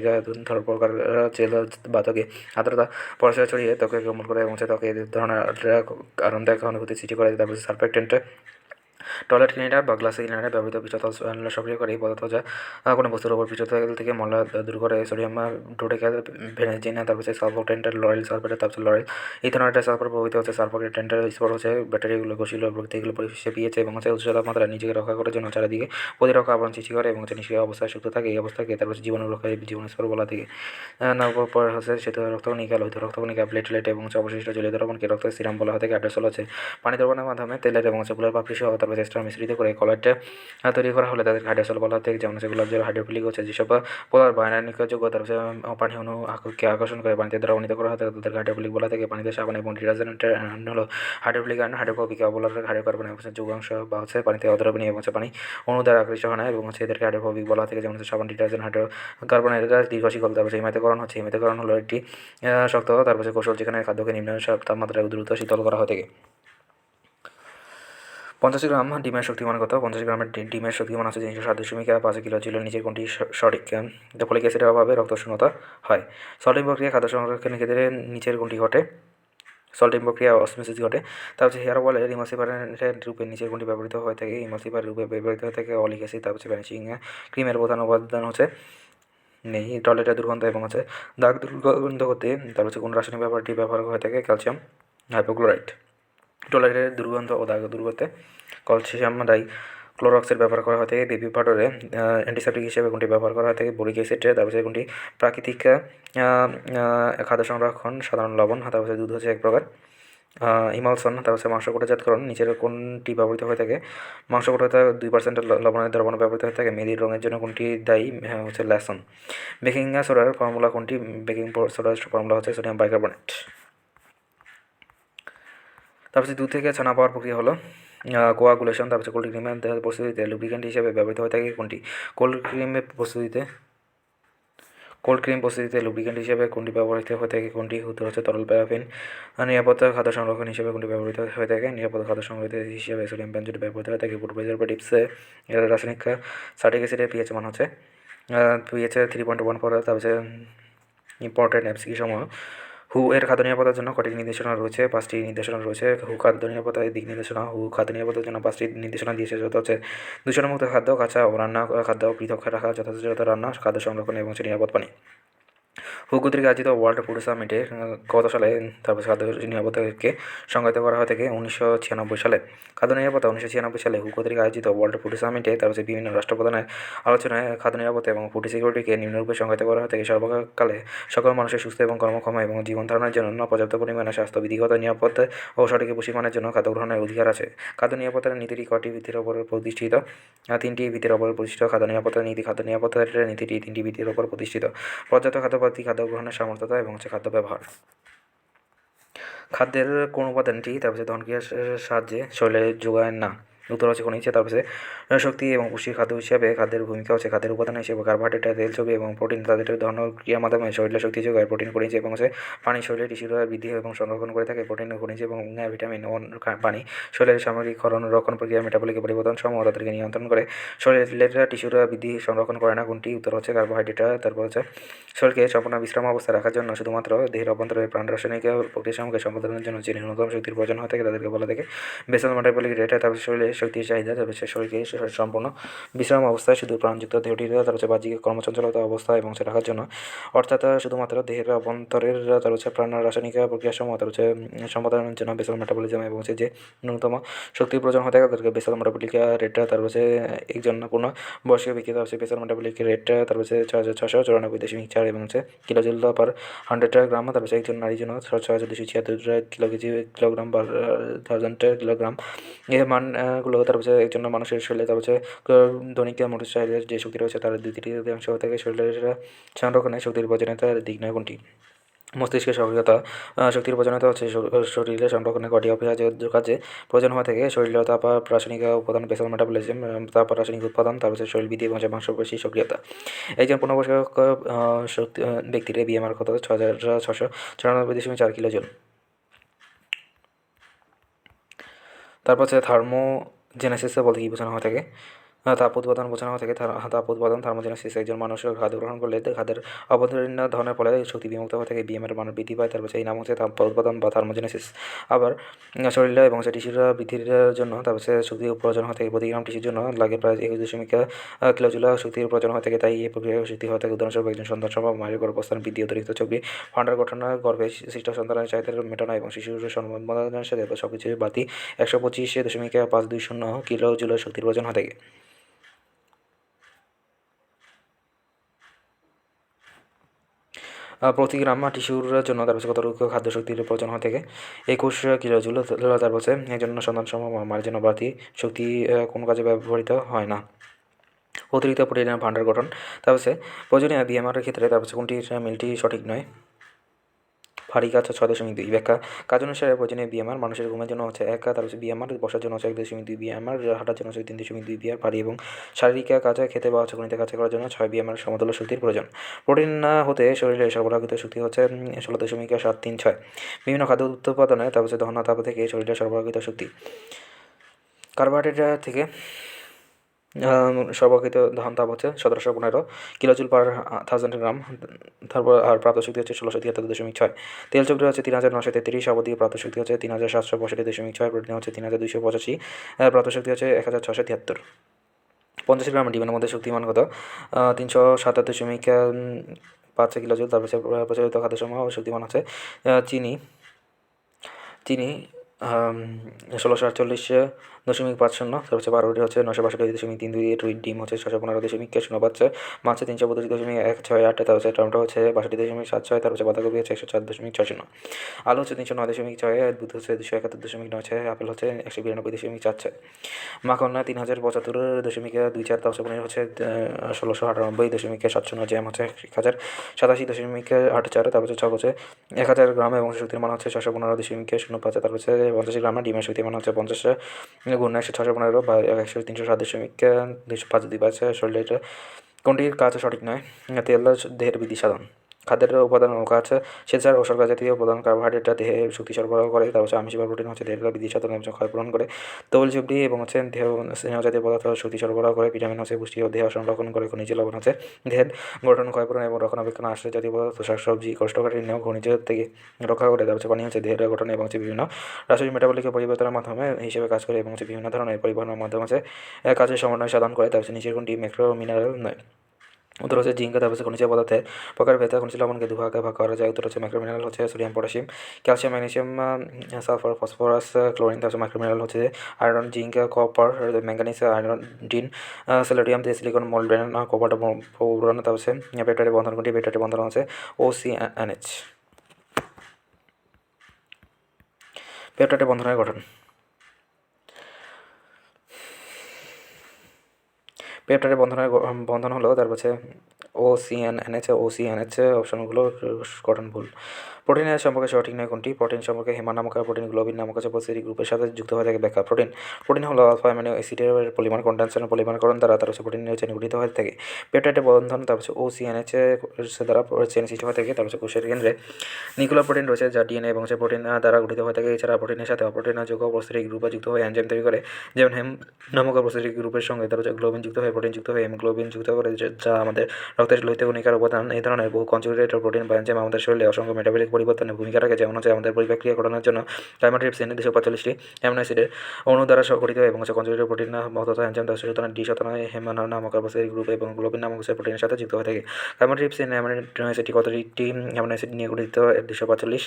প্রকার জেল বা ত্বকে আর্দ্রতা পরিষ্কার ছড়িয়ে ত্বকে কোমল করে এবং হচ্ছে ত্বকে ধরনের আরামদায়ক অনুভূতি সৃষ্টি করে। তারপর সারফেক্টেন্ট টয়লেট ক্লিনার বা গ্লাস ক্লিনারে ব্যবহৃত পৃষ্ঠতল সক্রিয় করে এই পদার্থ যা কোনো বস্তুর উপর পৃষ্ঠতল থেকে ময়লা দূর করে। সোডিয়াম ডোডেক্যাল ভেনেজিন তারপর হচ্ছে সালফোটেন্টার লরেল সালফেটের তারপর লরেল ইথানয়েড সালফার প্রভৃতি হচ্ছে সালফোটেন্টার স্পর হচ্ছে ব্যাটারিগুলো গছিল প্রকৃতিগুলো পরিবেশে পিয়েছে এবং হচ্ছে উচ্চ তাপমাত্রা নিজেকে রক্ষা করার জন্য চারিদিকে প্রতিরক্ষা আবরণ সৃষ্টি করে এবং হচ্ছে নিষ্ক্রিয় অবস্থায় সুস্থ থাকে। এই অবস্থাকে তারপর জীবন রক্ষায় জীবন স্পর বলা থেকে। পর হচ্ছে সেতু রক্তকণিকা লোহিত রক্তকণিকা প্লেটলেট এবং হচ্ছে অবশিষ্ট জলীয় দ্রবণকে রক্ত সিরাম বলা হয় থেকে। হাইড্রোসল হচ্ছে পানি দ্রবণের মাধ্যমে তেলের এবং হচ্ছে ফুলের পাপড়ি সহ তারপর এক্সট্রা মিশ্রিত করে কলারটা তৈরি করা হলে তাদের হাইড্রোসল বলা হয়। যেমন হচ্ছে গোলাপ জল হাইড্রোফিলিক হচ্ছে যেসব পদার্থ রাসায়নিক যোগ্যতা হচ্ছে পানি অণুকে আকর্ষণ করে পানিতে দ্রবণীত করা হয় তাদের হাইড্রোফিলিক বলা থাকে। পানিতে সাবান এবং ডিটারজেন্ট হলো হাইড্রোফিলিক আয়ন হাইড্রোফোবিক অবলার হাইড্রোকার্বন এবং যৌগাংশ বা হচ্ছে পানিতে অদ্রবণীয় এবং হচ্ছে পানি অণু দ্বারা আকৃষ্ট হয় না এবং হচ্ছে এদেরকে হাইড্রোফোবিক বলা থাকে। যেমন হচ্ছে সাবান ডিটারজেন্ট হাইড্রোকার্বন এরা দীর্ঘ শিকল। তারপর হিমায়িতকরণ হচ্ছে হিমায়িতকরণ হলো একটি শক্ত তারপর কৌশল যেখানে খাদ্যকে নিম্ন তাপমাত্রায় দ্রুত শীতল করা হয় থাকে। 50 গ্রাম ডিমের শক্তিমান কত? 50 গ্রামের ডিমের শক্তিমান আছে 307.5 কিলো জুলের নিচের কোনটি সঠিক? ফলিক অ্যাসিডের অভাবে রক্তশূন্যতা হয়। সল্টিং প্রক্রিয়া খাদ্য সংরক্ষণের ক্ষেত্রে নিচের কোনটি ঘটে? সল্টিং প্রক্রিয়া অসমোসিস ঘটে। তার হচ্ছে হেয়ার অয়েলের ইমালসিফারের রূপে নিচের কোনটি ব্যবহৃত হয়ে থাকে? ইমালসিফার রূপে ব্যবহৃত হয়ে থাকে অলিক অ্যাসিড। তার হচ্ছে ভ্যানিশিং ক্রিমের প্রধান উপাদান হচ্ছে নেই টয়লেটের দুর্গন্ধ এবং হচ্ছে দাগ দুর্গন্ধ করতে তার হচ্ছে কোন রাসায়নিক ব্যবহার হয়ে থাকে? Calcium hypochlorite. টয়লেটের দুর্গন্ধ ও দাগ দূর করতে ক্যালসিয়াম ক্লোরক্সের ব্যবহার করা হয় থাকে। বেবি পাউডারে অ্যান্টিসেপটিক হিসেবে কোনটি ব্যবহার করা হয় থাকে? Boric acid. তারপরে কোনটি প্রাকৃতিক খাদ্য সংরক্ষণ সাধারণ লবণ। তারপর দুধ হচ্ছে এক প্রকার ইমালসন। তারপর হচ্ছে মাংস কোটাজাতকরণ নিচের কোনটি ব্যবহৃত হয়ে থাকে? মাংস কোটাতে 2% লবণের দ্রবণ ব্যবহৃত হয়ে থাকে। মেহেদির রঙের জন্য কোনটি দায়ী? হচ্ছে ল্যাসন। বেকিং সোডার ফর্মুলা কোনটি? বেকিং সোডার ফর্মুলা হচ্ছে সোডিয়াম বাইকার্বনেট। তারপর দুধ থেকে ছানা পাওয়ার প্রক্রিয়া হলো কোয়াগুলেশন। তারপর কোল্ড ক্রিমের প্রস্তুতিতে লুব্রিকেন্ট হিসেবে ব্যবহৃত হয়ে থাকে কোনটি? কোল্ড ক্রিম প্রস্তুতিতে লুব্রিকেন্ট হিসেবে কোনটি ব্যবহৃত হয়ে থাকে? কোনটি? উত্তর হচ্ছে তরল প্যারাফিন। নিরাপদ খাদ্য সংরক্ষণ হিসেবে কোনটি ব্যবহৃত হয়ে থাকে? নিরাপদ খাদ্য সংরক্ষণ হিসেবে সোডিয়াম বেনজোয়েট ব্যবহৃত হয়ে থাকে। ফুড প্রিজারভেটিভসে এর রাসায়নিক সার্টিক অ্যাসিডের পিএইচ মান হচ্ছে পিএইচ 3.14। তারপর হচ্ছে ইম্পর্টেন্ট এমসিকিউ সমূহ। হু এর খাদ্য নিরাপত্তার জন্য কটি নির্দেশনা রয়েছে? 5টি নির্দেশনা রয়েছে। হু খাদ্য নিরাপত্তার দিক নির্দেশনা। হু খাদ্য নিরাপত্তার জন্য 5টি নির্দেশনা দিয়েছে যত হচ্ছে দূষণমুক্ত খাদ্য, কাঁচা ও রান্না খাদ্য পৃথক রাখা, যথাযথ রান্না, খাদ্য সংরক্ষণ এবং নিরাপদ পানি। হু কর্তৃক আয়োজিত ওয়ার্ল্ড ফুড সামিটে কত সালে তারপর খাদ্য নিরাপত্তাকে সংজ্ঞায়িত করা হয় থেকে? 1996 সালে। খাদ্য নিরাপত্তা 1996 সালে হু কর্তৃক আয়োজিত ওয়ার্ল্ড ফুড সামিটে তারপর বিভিন্ন রাষ্ট্রপ্রধানের আলোচনায় খাদ্য নিরাপত্তা এবং ফুড সিকিউরিটিকে নিম্নরূপে সংজ্ঞায়িত করা হয় থেকে। সর্বকালে সকল মানুষের সুস্থ এবং কর্মক্ষম এবং জীবন ধারণের জন্য পর্যাপ্ত পরিমাণে স্বাস্থ্যবিধিগত নিরাপদ ও সঠিক পুষ্টিমানের জন্য খাদ্য গ্রহণের অধিকার আছে। খাদ্য নিরাপত্তার নীতিটি কটি ভিত্তির উপর প্রতিষ্ঠিত? 3টি ভিত্তির উপর প্রতিষ্ঠিত। খাদ্য নিরাপত্তার নীতি খাদ্য নিরাপত্তার নীতিটি 3টি ভিত্তির উপর প্রতিষ্ঠিত। পর্যাপ্ত খাদ্যপ্রাপ্তি, খাদ্য গ্রহণের সামর্থ্যতা এবং খাদ্য ব্যবহার। খাদ্যের কোন উপাদানটি তারপর দহনক্রিয়ার সাহায্যে শরীরে যোগায় না? উত্তর হচ্ছে খনিজ। তারপরে শক্তি এবং পুষ্টির খাদ্য হিসাবে খাদ্যের ভূমিকা হচ্ছে খাদ্যের উপাদান হিসেবে কার্বোহাইড্রেট, তেল, চর্বি এবং প্রোটিন তাদের দহন ক্রিয়ার মাধ্যমে শরীরে শক্তি যোগায়। প্রোটিন, খনিজ এবং পানি শরীরে টিস্যুর বৃদ্ধি এবং সংরক্ষণ করে থাকে। প্রোটিন, খনিজ এবং ভিটামিন ও পানি শরীরের সামগ্রিক রক্ষণ প্রক্রিয়া মেটাবলিক পরিবর্তন সমূহ তাদেরকে নিয়ন্ত্রণ করে। শরীরের টিস্যুর বৃদ্ধি সংরক্ষণ করে না। কোনটি? উত্তর হচ্ছে কার্বোহাইড্রেট। তারপর হচ্ছে শরীরকে সম্পূর্ণ বিশ্রাম অবস্থায় রাখার জন্য শুধুমাত্র দেহের অভ্যন্তরে প্রাণ রাসায়নিক প্রক্রিয়াসমূহকে সম্পাদনের জন্য যে ন্যূনতম শক্তির প্রয়োজন হয়ে থাকে তাদেরকে বলা থাকে বেসাল মেটাবলিক রেট। তারপর শরীরের শক্তির চাহিদা, তারপর শরীরকে সম্পূর্ণ বিশ্রাম অবস্থায় শুধু প্রাণযুক্ত দেহটির তার হচ্ছে বাহ্যিক কর্মচঞ্চলতা অবস্থা এবং রাখার জন্য, অর্থাৎ শুধুমাত্র দেহের অভ্যন্তরের তার হচ্ছে প্রাণ রাসায়নিক প্রক্রিয়াসমূহ তার হচ্ছে সম্পাদনের জন্য বেসাল মেটাবলিজম এবং যে ন্যূনতম শক্তির প্রয়োজন হয়ে থাকে তাদেরকে বেসাল মেটাবলিক রেট। তারপর হচ্ছে একজন পূর্ণ বয়স্ক ব্যক্তি তার হচ্ছে বেসাল মেটাবলিক রেট তারপর হচ্ছে 6694.4 এবং কিলোজুল পার 100 গ্রাম। তারপর একজন নারীর জন্য 6276 কিলোগ্রাম পার 1000 কিলোগ্রাম। এর মানগুলো তারপর একজন মানুষের শরীরে তারপর দৈনিক মোট চাহিদার যে শক্তি রয়েছে তার 2/3 হয়ে থাকে শরীরের সংরক্ষণে শক্তির প্রয়োজনীয়তার দিক নয়। কোনটি? মস্তিষ্কের সক্রিয়তা। শক্তির প্রয়োজনীয়তা হচ্ছে শরীরে সংরক্ষণে কটি অপরিহার্য কাজে প্রয়োজন হয়ে থাকে শরীরে তাপ, রাসায়নিক উপাদান, বেসাল মেটাবলিজম, তাপ রাসায়নিক উৎপাদন, তারপর শরীর বৃদ্ধি এবং মাংসপেশী সক্রিয়তা। একজন পূর্ণবয়স্ক ব্যক্তির বিএমআর কত? 6694.4 কিলোজুল। তারপর হচ্ছে থার্মোজেনেসিস বলতে কী বোঝানো হয়ে থাকে? তাপ উৎপাদন বোঝানো হয়ে থাকে। তাপ উৎপাদন, থার্মোজেনেসিস। একজন মানুষের খাদ্য গ্রহণ করলে খাদ্যের অভ্যন্তরীণ ধরনের ফলে শক্তি বিমুক্ত হয়ে থাকে, বিএমের মান বৃদ্ধি পায়। তারপর এই নাম হচ্ছে তাপ উৎপাদন বা থার্মোজেনেসিস। আবার শরীরে এবং টিস্যুর বৃদ্ধির জন্য তারপর শক্তির প্রয়োজন হয়ে থাকে। প্রতি গ্রাম টিস্যুর জন্য লাগে প্রায় 21 কিলোজুল শক্তির প্রয়োজন হয়ে থাকে। তাই এই প্রক্রিয়া শক্তি হয়ে থাকে। উদাহরণস্বরূপ একজন সন্তান সম্ভব মায়ের গর্ভস্থান বৃদ্ধি, অতিরিক্ত চর্বি ভাণ্ডার গঠন, গর্ভে সৃষ্ট সন্তানের চাহিদা মেটানো এবং শিশুর সম্বোধনের সাথে সব কিছু বাতি 125.520 কিলোজুল শক্তির প্রয়োজন হয়ে থাকে। প্রতি গ্রাম টিস্যুর জন্য তারপর কতটুকু খাদ্য শক্তির প্রয়োজন হয়ে থাকে? 21 কিলোজুল। তারপর একজন সন্তান সম্ভব মায়ের জন্য বাড়তি শক্তি কোনো কাজে ব্যবহৃত হয় না। অতিরিক্ত প্রোটিনের ভাণ্ডার গঠন। তারপর প্রয়োজনীয় বিএমআরের ক্ষেত্রে তারপর কোনটির মিলটি সঠিক নয়? ভারী কাজ 6.2 ব্যাখ্যা। কাজ অনুসারে প্রয়োজনীয় বিএমআর মানুষের ঘুমের জন্য হচ্ছে 1, তারপর বিএমআর বসার জন্য হচ্ছে 1.2 বিএমআর, হাঁটার জন্য হচ্ছে 3.2 বিএমআর, ভারী এবং শারীরিক কাজ খেতে বা গণিতের কাজ করার জন্য 6 বিএমআর সমতুল্য শক্তির প্রয়োজন। প্রোটিন হতে শরীরে সরবরাহিত শক্তি হচ্ছে 16.736। বিভিন্ন খাদ্য উৎপাদনে তারপর দহন তাপ থেকে শরীরে সরবরাহিত শক্তি। কার্বোহাইড্রেট থেকে সর্বাকৃত দহন তাপ হচ্ছে 1715 কিলোজুল পার 1000 গ্রাম। তারপর আর প্রাপ্ত শক্তি হচ্ছে 1673.6। তেল চক্র হচ্ছে 3933, অবধি প্রাপ্ত শক্তি হচ্ছে 3765.6। প্রোটিন হচ্ছে 3285, প্রাপ্ত শক্তি হচ্ছে 1673। 50 গ্রাম ডিমের মধ্যে শক্তিমান কত? 377.5 কিলোজুল। তারপর প্রচলিত খাদ্যসমূহ শক্তিমান হচ্ছে চিনি 1648.50। তারপর হচ্ছে পাউরুটি হচ্ছে 962.32। ডিম হচ্ছে 615.05। মাছ 332.168। তারপর হচ্ছে টমেটো হচ্ছে 62.76। তারপর হচ্ছে বাঁধাকপি হচ্ছে 104.60। আলু হচ্ছে 309.6। দুধ হচ্ছে 271.96। আপেল হচ্ছে 192.46। মাখন 3075.24। তারপর পনির হচ্ছে 1698.57। জ্যাম হচ্ছে 1087.84। তারপর হচ্ছে ছক হচ্ছে 1000 গ্রাম এবং শক্তির মান হচ্ছে 615.05। তারপর হচ্ছে 50 গ্রাম ডিমের শক্তির মান হচ্ছে 50 গুণ 615 বা 307.205 শরীরের কোনটির কাজ সঠিক নয়? তেল দেহের বৃদ্ধি সাধন। খাদ্যের উপাদান ও কাজ সেচার ও শর্করা জাতীয় উপাদান। কার্বোহাইড্রেট দেহে শক্তি সরবরাহ করে। তারপর আমিষ বা প্রোটিন হচ্ছে দেহের বৃদ্ধি সাধন এবং ক্ষয়পূরণ করে। তৈল চর্বি এবং দেহ স্নেহ জাতীয় পদার্থ শক্তি সরবরাহ করে। ভিটামিন হচ্ছে পুষ্টি ও দেহ সংরক্ষণ করে। খনিজ লবণ হচ্ছে দেহের গঠন, ক্ষয়পূরণ এবং রক্ষণাবেক্ষণ। আশ্রয় জাতীয় পদার্থ শাকসবজি কোষ্ঠকাঠিন্য খনিজ থেকে রক্ষা করে। তারপর পানি হচ্ছে দেহের গঠন এবং বিভিন্ন রাসায়নিক মেটাবলিক পরিবর্তনের মাধ্যমে হিসেবে কাজ করে এবং বিভিন্ন ধরনের পরিবহনের মাধ্যমে কাজের সমন্বয় সাধন করে। তারপর নিচের কোনটি ম্যাক্রো মিনারেল নয়? উত্তর হচ্ছে জিঙ্ক। তারপর খনিজ পদার্থের প্রকার ভেদে খনিজ লবণকে দুভাগে ভাগ করা যায়। উত্তর হচ্ছে মাইক্রো মিনারেল হচ্ছে sodium, potassium, calcium, magnesium, sulphur, phosphorus, chlorine. তারপর মাইক্রো মিনারেল হচ্ছে iron, zinc, copper, manganese, iodine, selenium, silicon, molybdenum, cobalt, boron. তারপর হচ্ছে পেপটাইডের বন্ধন কোনটি? পেপটাইডের বন্ধন হচ্ছে OCNH। পেপটাইডের বন্ধনের গঠন। পেপটাইডের বন্ধন হলো তারপর হচ্ছে OCNH। অপশনগুলো গঠন ভুল। প্রোটিনের সম্পর্কে সঠিক নয় কোনটি? প্রোটিন সম্পর্কে হেমা নামক প্রোটিন গ্লোবিন নামক প্রতিটি গ্রুপের সাথে যুক্ত হয়ে থাকে ব্যাখ্যা। প্রোটিন হলো আলফা অ্যামিনো অ্যাসিডের পরিমাণ কনডেন্সেশন পরিমাণকরণ দ্বারা প্রোটিনের চেন গঠিত হয়ে থাকে। পেপটাইডের বন্ধন OCNH দ্বারা চেন সৃষ্টি হয়ে থাকে। কোষের কেন্দ্রে নিউক্লিয়ার প্রোটিন রয়েছে যা ডিএনএ এবং প্রোটিন দ্বারা গঠিত হয়ে থাকে। এছাড়া প্রোটিনের সাথে অপ্রোটিন যৌগ প্রস্তরিক গ্রুপ যুক্ত হয়ে এনজাইম তৈরি করে, যেমন হেম নামক প্রস্তরিক গ্রুপের সঙ্গে গ্লোবিন যুক্ত হয়ে প্রোটিন যুক্ত হয়ে হেমোগ্লোবিন যুক্ত করে, যা আমাদের রক্তের লোহিত কণিকার উপাদান। এই ধরনের বহু কনজুগেটেড প্রোটিন বা এনজাইম আমাদের শরীরে অসংখ্য মেটাবলিক পরিবর্তনে ভূমিকা রাখে, যেমন আমাদের পরিপ্রক্রিয়া ঘটানোর জন্য কাইমাট্রিপসিন 245টি অ্যামিনো অ্যাসিডের অণু দ্বারা গঠিত এবং কনজুগেটেড প্রোটিন তথা এনজাইম সুতরাং ডি হেম নামক প্রস্তরিক গ্রুপ এবং গ্লোবিন নামক প্রোটিনের সাথে যুক্ত হয়ে থাকে। কাইমাট্রিপসিন অ্যামিনো অ্যাসিডটি কতটি অ্যামিনো অ্যাসিড নিয়ে গঠিত? 245।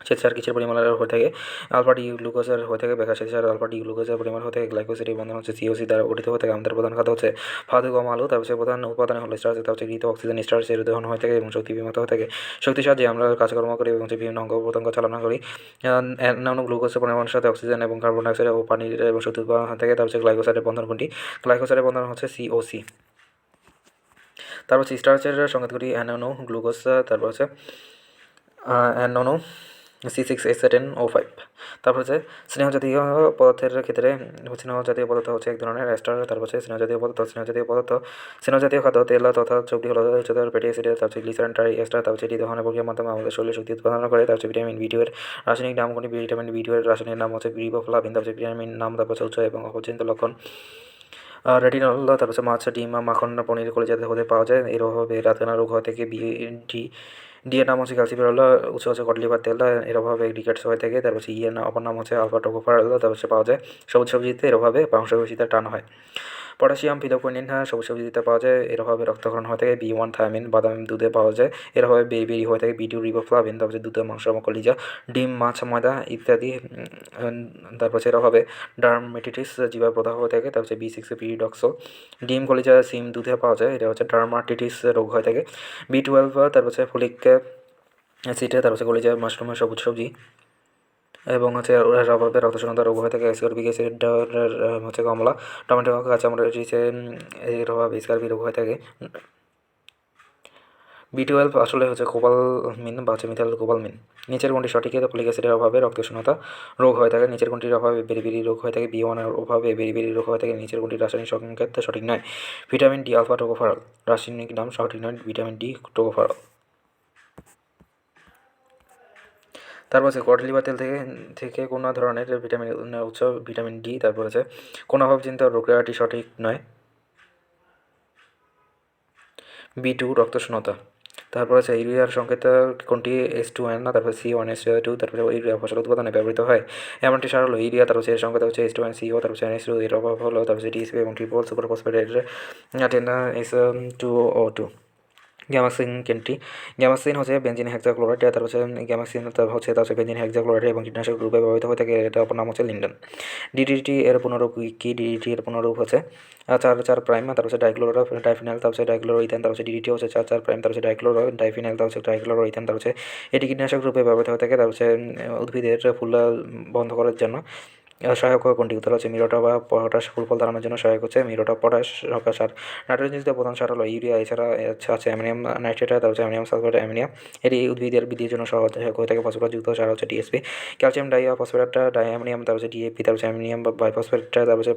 শ্বেতসার কিসের পরিমাণ হয়ে থাকে? আলফা ডি গ্লুকোজের হয়ে থাকে ব্যাখ্যা। শ্বেতসার আলফা ডি গ্লুকোজের পরিমাণ হয়ে থাকে গ্লাইকোসিডের বন্ধন COC দ্বারা গঠিত হয়ে থাকে। আমাদের প্রধান খাদ্য হচ্ছে ভাত, গম, আলু। প্রধান উপাদান হলো স্টার্চ, ঘৃত, অক্সিজেন, স্টার্চের দহন হয়ে থাকে এবং শক্তি বিমুক্ত হয়ে থাকে। শক্তির সাহায্যে আমরা কাজকর্ম করি এবং বিভিন্ন অঙ্গ প্রত্যঙ্গ চালনা করি। অন্যান্য গ্লুকোজের পরিমাণের সাথে অক্সিজেন এবং কার্বন ডাইঅক্সাইড ও পানির এবং শক্তি উৎপাদন হয়ে থাকে। গ্লাইকোসাইডের বন্ধন কোনটি? গ্লাইকোসাইডের বন্ধন হচ্ছে COC। স্টার্চের সংকেতগুলি অ্যানোনো গ্লুকোজ, অ্যানোনো C6H10O5। স্নেহজাতীয় পদার্থের ক্ষেত্রে স্নেহজাতীয় পদার্থ হচ্ছে এক ধরনের এস্টার। স্নেহজাতীয় খাদ্য তেল তথা চর্বি হলো fatty acid, glycerin, tri ester. এটি দহনের প্রক্রিয়ার মাধ্যমে আমাদের শরীরে শক্তি উৎপাদন করে। ভিটামিন B2 এর রাসায়নিক নাম কোনটি? ভিটামিন B2 এর রাসায়নিক নাম হচ্ছে রিবোফ্লাভিন। ভিটামিন নাম উচ্চ এবং অপচিন্ত লক্ষণ রেটিনল। মাছ, ডিম, মাখন, পনির, কলিজাতে হতে পাওয়া যায়। এর অভাবে রাতকানা রোগ হয়ে থাকে। ডি এর নাম হচ্ছে ক্যালসিফেরল, উৎস হচ্ছে কড লিভার তেল। এর অভাবে ডিকেটস হয়ে থাকে। ই এর অপর নাম হচ্ছে আলফা টোকোফেরল। পাওয়া যায় সবুজ সবজিতে। এর অভাবে মাংসপেশিতে টান হয়। পটাশিয়াম ফিলোকুইনিন সবুজ সবজিতে পাওয়া যায়। এর অভাবে রক্তক্ষরণ হয়ে থাকে। B1 থায়ামিন বাদাম দুধে পাওয়া যায়। এর অভাবে বেরি হয়ে থাকে। B2 রিবোফ্লাভিন দুধ, মাংস, কলিজা, ডিম, মাছ, ময়দা ইত্যাদি। এর অভাবে ডার্মেটিটিস জিহ্বার প্রদাহ হয়ে থাকে। B6 পিরিডক্সল ডিম, কলিজা, সিম, দুধে পাওয়া যায়। এটা হচ্ছে ডার্মাটিটিস রোগ হয়ে থাকে। B12 ফলিক অ্যাসিড, কলিজা, মাশরুম, সবুজ সবজি এবং এর অভাবে রক্তশূন্যতা রোগ হয়ে থাকে। স্করবিক অ্যাসিড হচ্ছে কমলা, টমেটো, কাঁচামরিচ এর অভাবে স্কারবি রোগ হয়ে থাকে। B12 আসলে হচ্ছে কোবালমিন বা মিথাইল কোবালমিন। নিচের কোনটি সঠিক? ফলিক অ্যাসিডের অভাবে রক্তশূন্যতা রোগ হয়ে থাকে। নিচের কোনটির অভাবে বেরিবেরি রোগ হয়ে থাকে? B1 এর অভাবে বেরিবেরি রোগ হয়ে থাকে। নিচের কোনটি রাসায়নিক সংকেত সঠিক নয়? ভিটামিন ডি আলফা টোকোফেরল রাসায়নিক নাম সঠিক নয়। Vitamin D tocopherol. Cod liver তেল থেকে কোনো ধরনের ভিটামিন উৎস ভিটামিন ডি। কোন অভাবজনিত প্রক্রিয়াটি সঠিক নয়? B2 রক্তশূন্যতা। ইউরিয়ার সংকেত কোনটি? S2N না, C1H2, ইউরিয়া ফসল উৎপাদনে ব্যবহৃত হয়। এমনটি সার হলো ইউরিয়া, এর সংকেত হচ্ছে S2NCO, NH2 এর অভাব হলো DSP এবং ট্রিপল সুপার ফসফেটের S2O2। গ্যামাক্সিন কোনটি? গ্যামাক্সিন হচ্ছে বেনজিন হেক্সাক্লোরাইড। গ্যামাক্সিন হচ্ছে বেনজিন হেক্সাক্লোরাইড এবং কীটনাশক রূপে ব্যবহৃত হয়ে থাকে। এটা অপর নাম হচ্ছে লিন্ডন। DDT এর পুনরূপ কি? DDT এর পুনরূপ হচ্ছে 4 prime, dichloro diphenyl, dichloro ethane. DDT হচ্ছে 4 prime, dichloro diphenyl, dichloro ethane. এটি কীটনাশক রূপে ব্যবহৃত হয়ে থাকে। উদ্ভিদের ফুল বন্ধ করার জন্য সহায়ক কোনটি? উত্তর হচ্ছে মিরোটা বা পটাশ। ফুল ফল দাঁড়ানোর জন্য সহায়ক হচ্ছে মিরোটা, পটাশ। সার নাইট্রোজেনযুক্ত প্রধান সার হলো ইউরিয়া। এছাড়া আছে ammonium nitrate, ammonium sulphate, ammonia. এটি উদ্ভিদের বৃদ্ধির জন্য সহায়ক হয়ে থাকে। ফসফরাসযুক্ত সার হচ্ছে DSP। Calcium diphosphate, ammonium, DAP, ammonium biphosphate.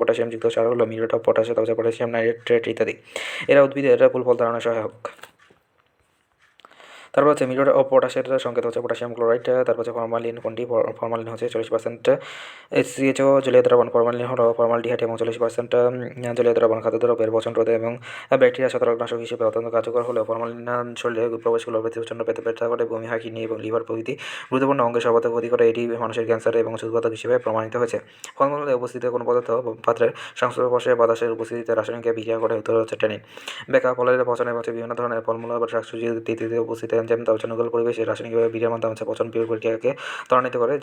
পটাশিয়ামযুক্ত সার হলো মিরোটা, পটাশ, পটাশিয়াম নাইট্রেট ইত্যাদি। এরা উদ্ভিদের ফুল ফল দাঁড়ানোর সহায়ক। মিরোট ও পটাশের সংকেত হচ্ছে পটাশিয়াম ক্লোরাইড। ফরমালিন কোনটি? ফরমালিন হচ্ছে 40% HCHO জলীয় দ্রবণ। ফরমালিন হলো ফর্মালডিহাইড এবং 40% জলীয় দ্রবণ। খাদ্যদ্রব্যের পচন রোধে এবং ব্যাকটেরিয়া ছত্রাকনাশক হিসেবে অত্যন্ত কার্যকর হলেও ফরমালিন শরীরে প্রবেশ করলে প্রচণ্ড পেতে ব্যথা করে, বমি হয়, কিডনি এবং লিভার প্রভৃতি গুরুত্বপূর্ণ অঙ্গে সর্বাধিক ক্ষতি করে। এটি মানুষের ক্যান্সার এবং উৎপাদক হিসেবে প্রমাণিত হয়েছে। ফলমূলে উপস্থিত কোনো পদার্থ পাত্রের সংস্পর্শে বাতাসের উপস্থিতিতে রাসায়নিক বিক্রিয়া করে। উত্তর হচ্ছে ট্যানিন। ব্যাখ্যা ফলের পচন এবং বিভিন্ন ধরনের ফলমূল বা শাকসবজিতে উপস্থিত এনজাইম অনুকূল পরিবেশে রাসায়নিকভাবে বিক্রিয়ার মাধ্যমে পচন প্রক্রিয়াকে ত্বরান্বিত করে।